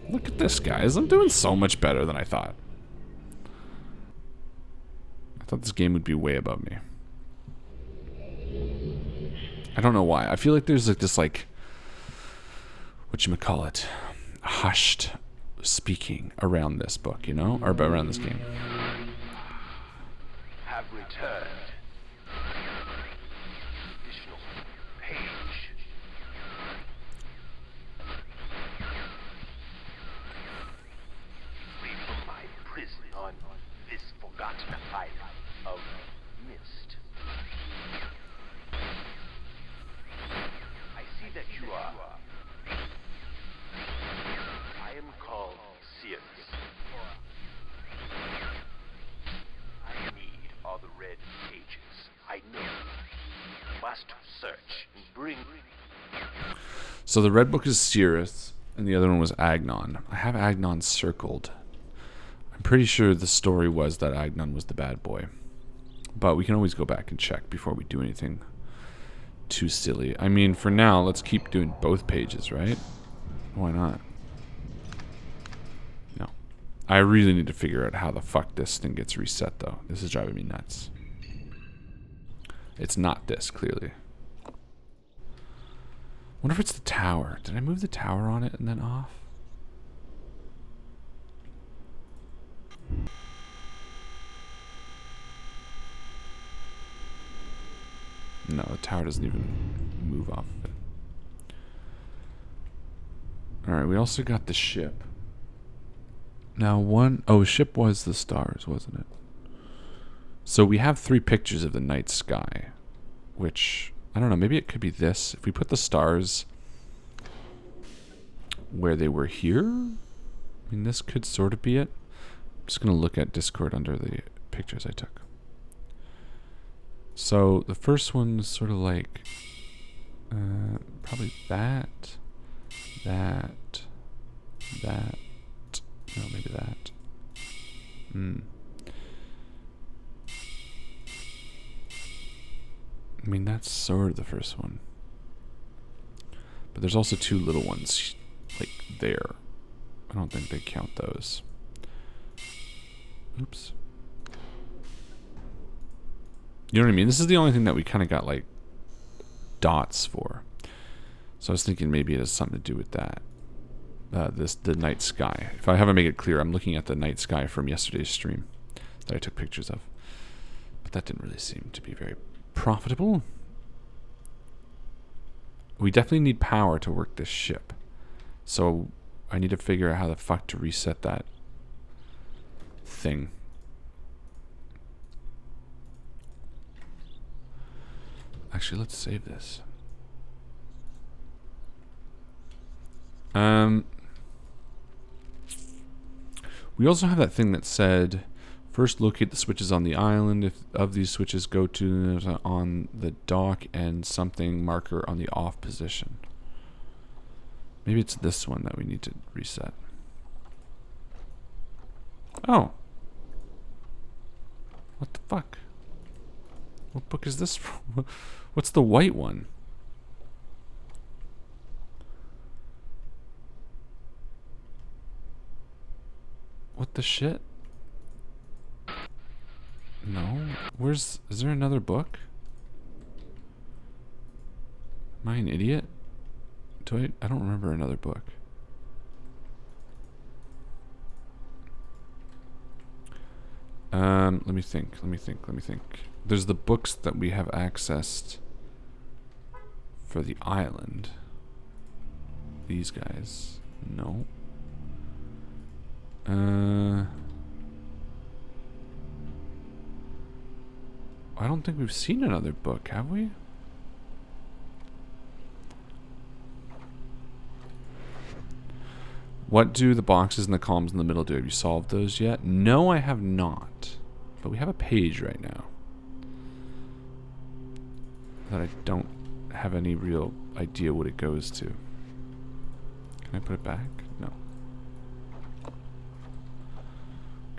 Look at this, guys. I'm doing so much better than I thought. I thought this game would be way above me. I don't know why. I feel like there's like this, like, whatchamacallit, hushed speaking around this book, you know? Or around this game. Have returned. Additional page. Free from my prison on this forgotten island of MYST. I see that you are. I am called Sirius. I need all the red pages. I know. Must search and bring. So the red book is Sirius, and the other one was Agnon. I have Agnon circled. I'm pretty sure the story was that Agnon was the bad boy. But we can always go back and check before we do anything too silly. I mean, for now, let's keep doing both pages, right? Why not? No. I really need to figure out how the fuck this thing gets reset, though. This is driving me nuts. It's not this, clearly. Wonder if it's the tower. Did I move the tower on it and then off? No, the tower doesn't even move off of it. Alright, we also got the ship. Now ship was the stars, wasn't it? So we have 3 pictures of the night sky, which, I don't know, maybe it could be this. If we put the stars where they were here, I mean, this could sort of be it. I'm just going to look at Discord under the pictures I took. So the first one's sort of like, probably that, no, maybe that. I mean, that's sort of the first one. But there's also 2 little ones, like, there. I don't think they count those. Oops. You know what I mean? This is the only thing that we kind of got, like, dots for. So I was thinking maybe it has something to do with that. The night sky. If I haven't made it clear, I'm looking at the night sky from yesterday's stream that I took pictures of. But that didn't really seem to be very profitable. We definitely need power to work this ship. So I need to figure out how the fuck to reset that thing. Actually, let's save this. We also have that thing that said, first locate the switches on the island. If of these switches, go to on the dock and something marker on the off position. Maybe it's this one that we need to reset. Oh. What the fuck? What book is this from? What's the white one? What the shit? No. Is there another book? Am I an idiot? I don't remember another book. Let me think. There's the books that we have accessed for the island. These guys. No. I don't think we've seen another book, have we? What do the boxes and the columns in the middle do? Have you solved those yet? No, I have not. But we have a page right now that I don't have any real idea what it goes to. Can I put it back? No.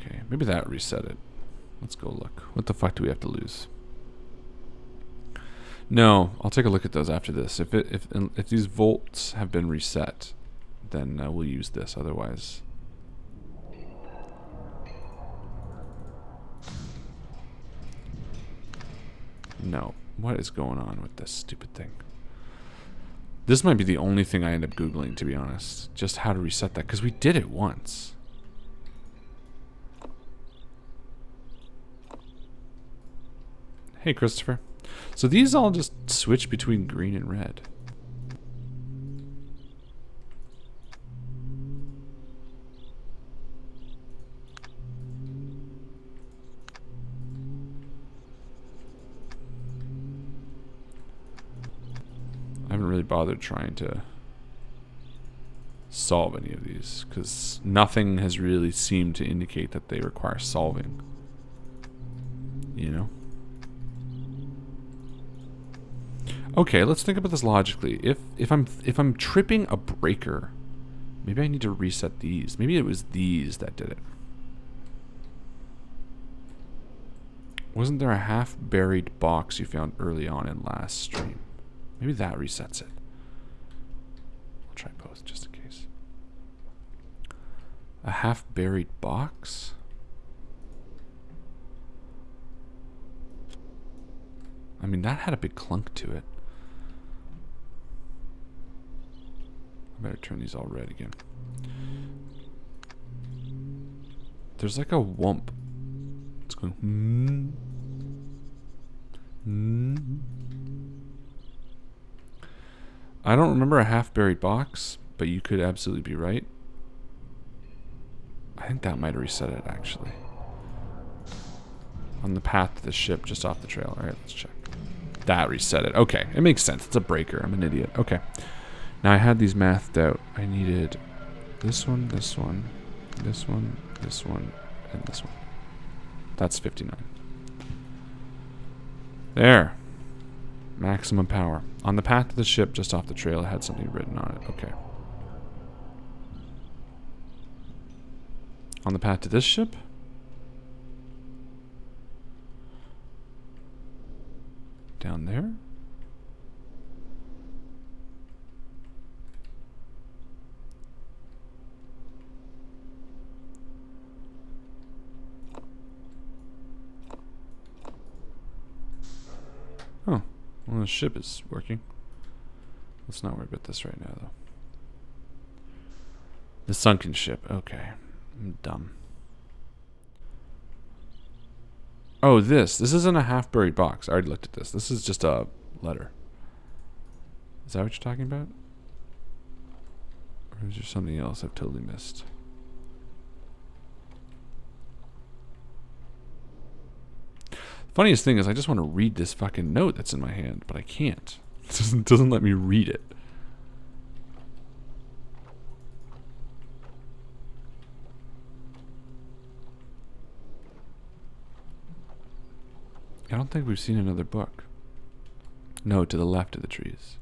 Okay, maybe that reset it. Let's go look. What the fuck do we have to lose? No, I'll take a look at those after this. If these volts have been reset, then we'll use this. Otherwise, no. What is going on with this stupid thing? This might be the only thing I end up Googling, to be honest. Just how to reset that, because we did it once. Hey, Christopher. So these all just switch between green and red. I haven't really bothered trying to solve any of these because nothing has really seemed to indicate that they require solving. You know? Okay, let's think about this logically. If I'm tripping a breaker, maybe I need to reset these. Maybe it was these that did it. Wasn't there a half-buried box you found early on in last stream? Maybe that resets it. I'll try both just in case. A half-buried box? I mean, that had a big clunk to it. I better turn these all red again. There's like a whomp. It's going. I don't remember a half-buried box, but you could absolutely be right. I think that might have reset it, actually. On the path to the ship, just off the trail. Alright, let's check. That reset it. Okay, it makes sense. It's a breaker. I'm an idiot. Okay. Now I had these mathed out. I needed this one, this one, this one, this one, and this one. That's 59. There. Maximum power. On the path to the ship, just off the trail, it had something written on it. Okay. On the path to this ship? Down there? Oh, well, the ship is working. Let's not worry about this right now, though. The sunken ship. Okay. I'm dumb. Oh, this. This isn't a half-buried box. I already looked at this. This is just a letter. Is that what you're talking about? Or is there something else I've totally missed? Funniest thing is I just want to read this fucking note that's in my hand, but I can't. It doesn't let me read it. I don't think we've seen another book. No, to the left of the trees.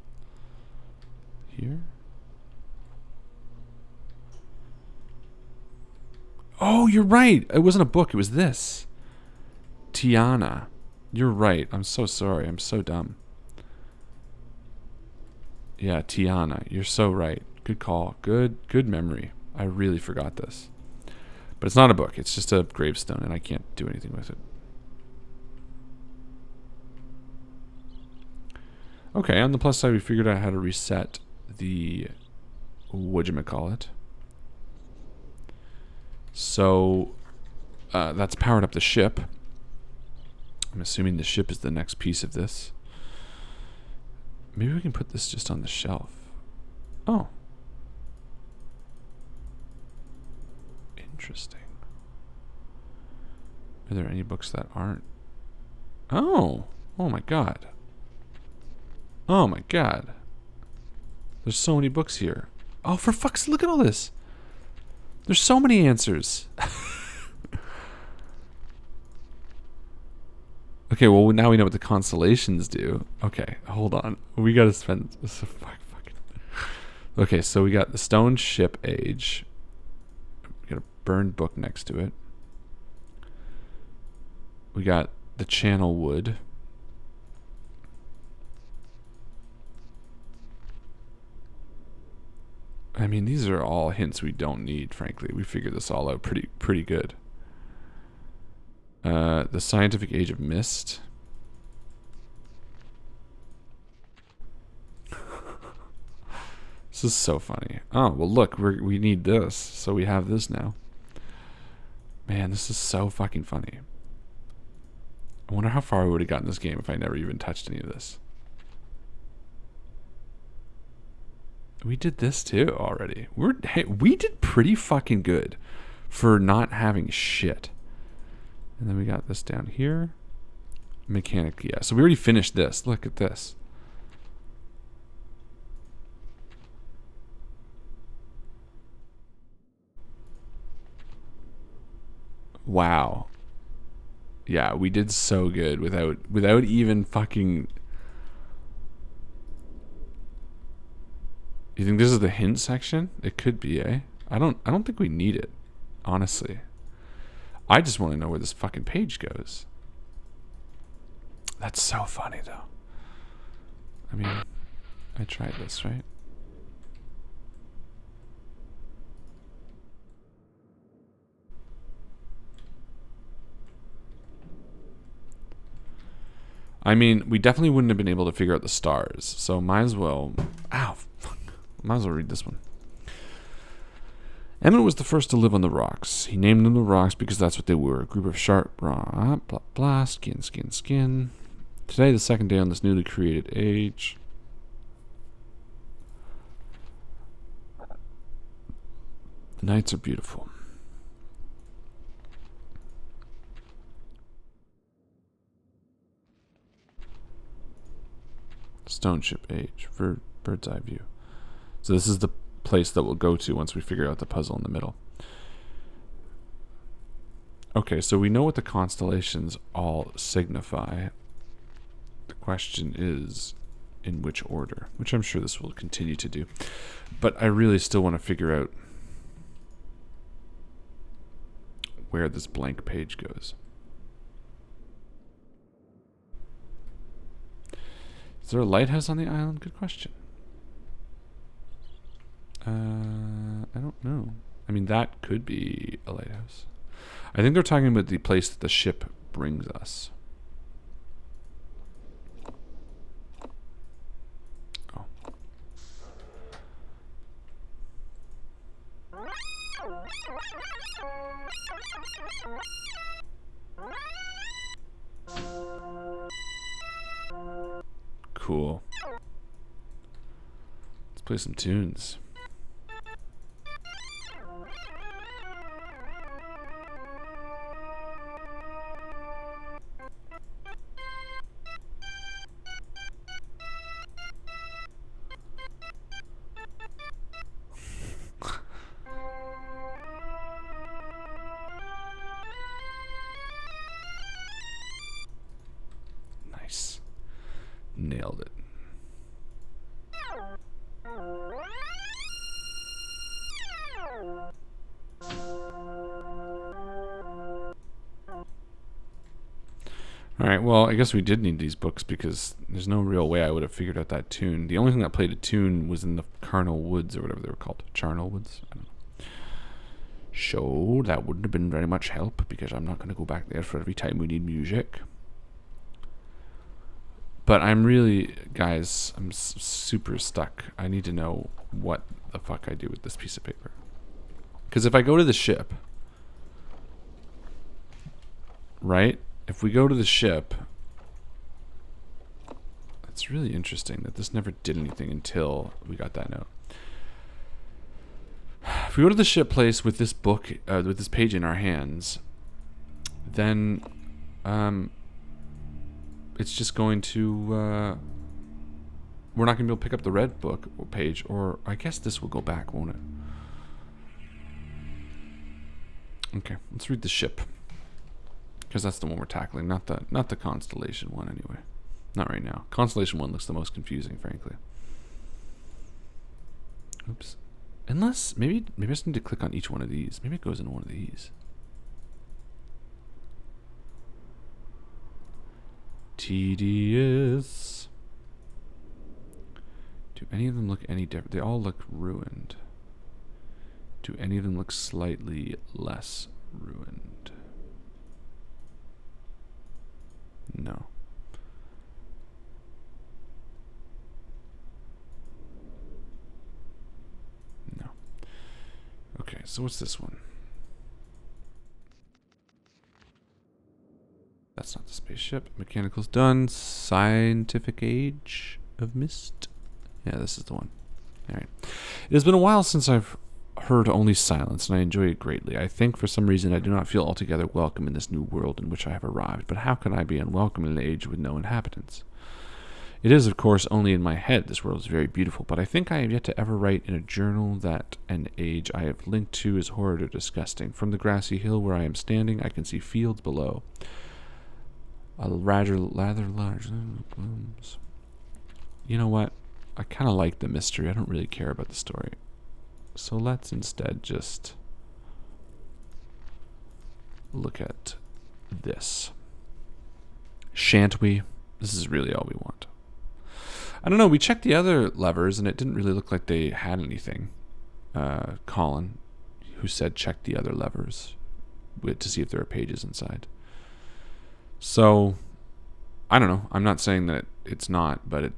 Here? Oh, you're right. It wasn't a book. It was this. Tiana. You're right. I'm so sorry. I'm so dumb. Yeah, Tiana. You're so right. Good call. Good memory. I really forgot this. But it's not a book. It's just a gravestone, and I can't do anything with it. Okay, on the plus side, we figured out how to reset the whatchamacallit. So, that's powered up the ship. I'm assuming the ship is the next piece of this. Maybe we can put this just on the shelf. Oh. Interesting. Are there any books that aren't? Oh. Oh my god. Oh my god. There's so many books here. Oh, for fuck's sake, look at all this. There's so many answers. Okay, well, now we know what the constellations do. Okay, hold on. We gotta spend... Okay, so we got the stone ship age. We got a burned book next to it. We got the channel wood. I mean, these are all hints we don't need, frankly. We figured this all out pretty good. The scientific age of MYST. This is so funny. Oh, well look, we need this, so we have this now. Man, this is so fucking funny. I wonder how far we would have gotten this game if I never even touched any of this. We did this too already. We did pretty fucking good for not having shit. And then we got this down here. Mechanic, yeah. So we already finished this. Look at this. Wow. Yeah, we did so good without even fucking... You think this is the hint section? It could be, eh? I don't think we need it, honestly. I just want to know where this fucking page goes. That's so funny, though. I mean, I tried this, right? I mean, we definitely wouldn't have been able to figure out the stars, so might as well... Ow! Might as well read this one. Emmett was the first to live on the rocks. He named them the rocks because that's what they were. A group of sharp, blah, blah, blah, skin, skin, skin. Today, the second day on this newly created age. The nights are beautiful. Stone ship age. Bird's eye view. So this is the place that we'll go to once we figure out the puzzle in the middle. Okay, so we know what the constellations all signify. The question is in which order, which I'm sure this will continue to do. But I really still want to figure out where this blank page goes. Is there a lighthouse on the island? Good question. I don't know. I mean, that could be a lighthouse. I think they're talking about the place that the ship brings us. Oh. Cool. Let's play some tunes. Nice. Nailed it. Alright, well, I guess we did need these books because there's no real way I would have figured out that tune. The only thing that played a tune was in the Carnal Woods, or whatever they were called. Charnel Woods? I don't know. So, that wouldn't have been very much help because I'm not going to go back there for every time we need music. But I'm really, guys, I'm super stuck. I need to know what the fuck I do with this piece of paper. Because if I go to the ship, right? If we go to the ship, it's really interesting that this never did anything until we got that note. If we go to the ship place with this book, with this page in our hands, then it's just going to, we're not going to be able to pick up the red book or page, or I guess this will go back, won't it? Okay, let's read the ship. Because that's the one we're tackling, not the Constellation one anyway. Not right now. Constellation 1 looks the most confusing, frankly. Oops. Unless, maybe I just need to click on each one of these. Maybe it goes into one of these. Tedious. Do any of them look any different? They all look ruined. Do any of them look slightly less ruined? No. No. Okay, so what's this one? That's not the spaceship. Mechanical's done. Scientific Age of MYST. Yeah, this is the one. Alright. It has been a while since I've heard only silence, and I enjoy it greatly. I think for some reason I do not feel altogether welcome in this new world in which I have arrived, but how can I be unwelcome in an age with no inhabitants? It is, of course, only in my head. This world is very beautiful, but I think I have yet to ever write in a journal that an age I have linked to is horrid or disgusting. From the grassy hill where I am standing, I can see fields below. A rather large blooms. You know what? I kind of like the mystery. I don't really care about the story. So let's instead just look at this. Shan't we? This is really all we want. I don't know. We checked the other levers, and it didn't really look like they had anything. Colin, who said check the other levers to see if there are pages inside. So, I don't know. I'm not saying that it's not, but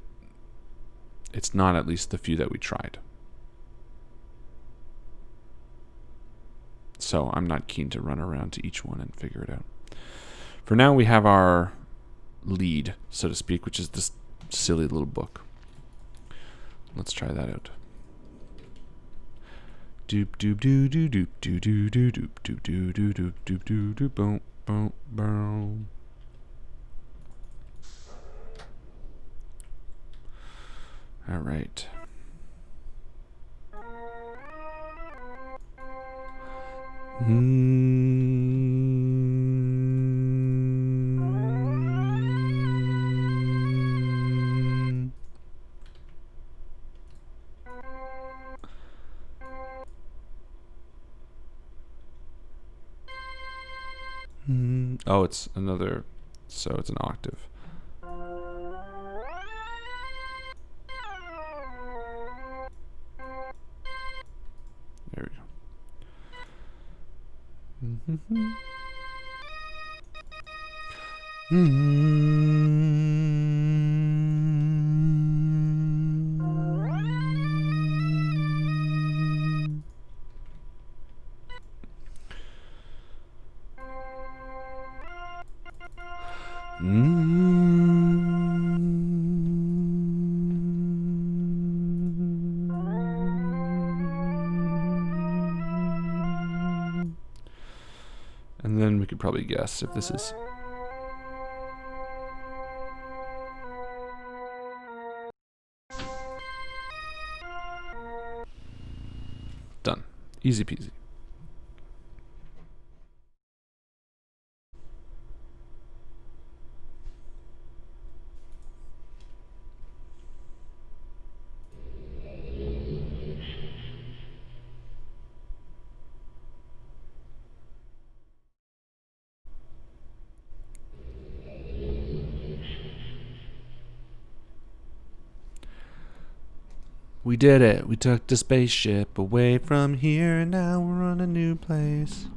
it's not at least the few that we tried. So I'm not keen to run around to each one and figure it out. For now, we have our lead, so to speak, which is this silly little book. Let's try that out. Doop doop doo doo doop doo doo doo doop doop doo doo doop doop doo doo boom boom boom. All right. Oh, it's another, so it's an octave. There we go. And then we could probably guess if this is... Done. Easy peasy. We did it. We took the spaceship away from here, and now we're on a new place.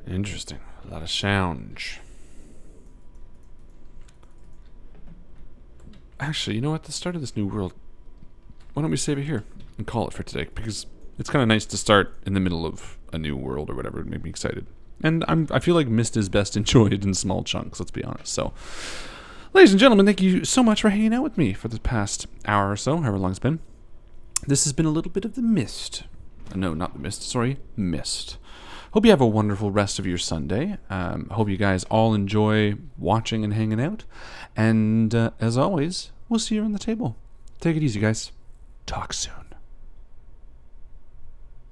Interesting. A lot of sound. Actually, you know what? The start of this new world, why don't we save it here and call it for today? Because it's kind of nice to start in the middle of a new world or whatever. It made me excited. And I feel like MYST is best enjoyed in small chunks, let's be honest. So, ladies and gentlemen, thank you so much for hanging out with me for the past hour or so, however long it's been. This has been a little bit of the MYST. No, not the MYST. Sorry, MYST. Hope you have a wonderful rest of your Sunday. Hope you guys all enjoy watching and hanging out. And as always, we'll see you around the table. Take it easy, guys. Talk soon.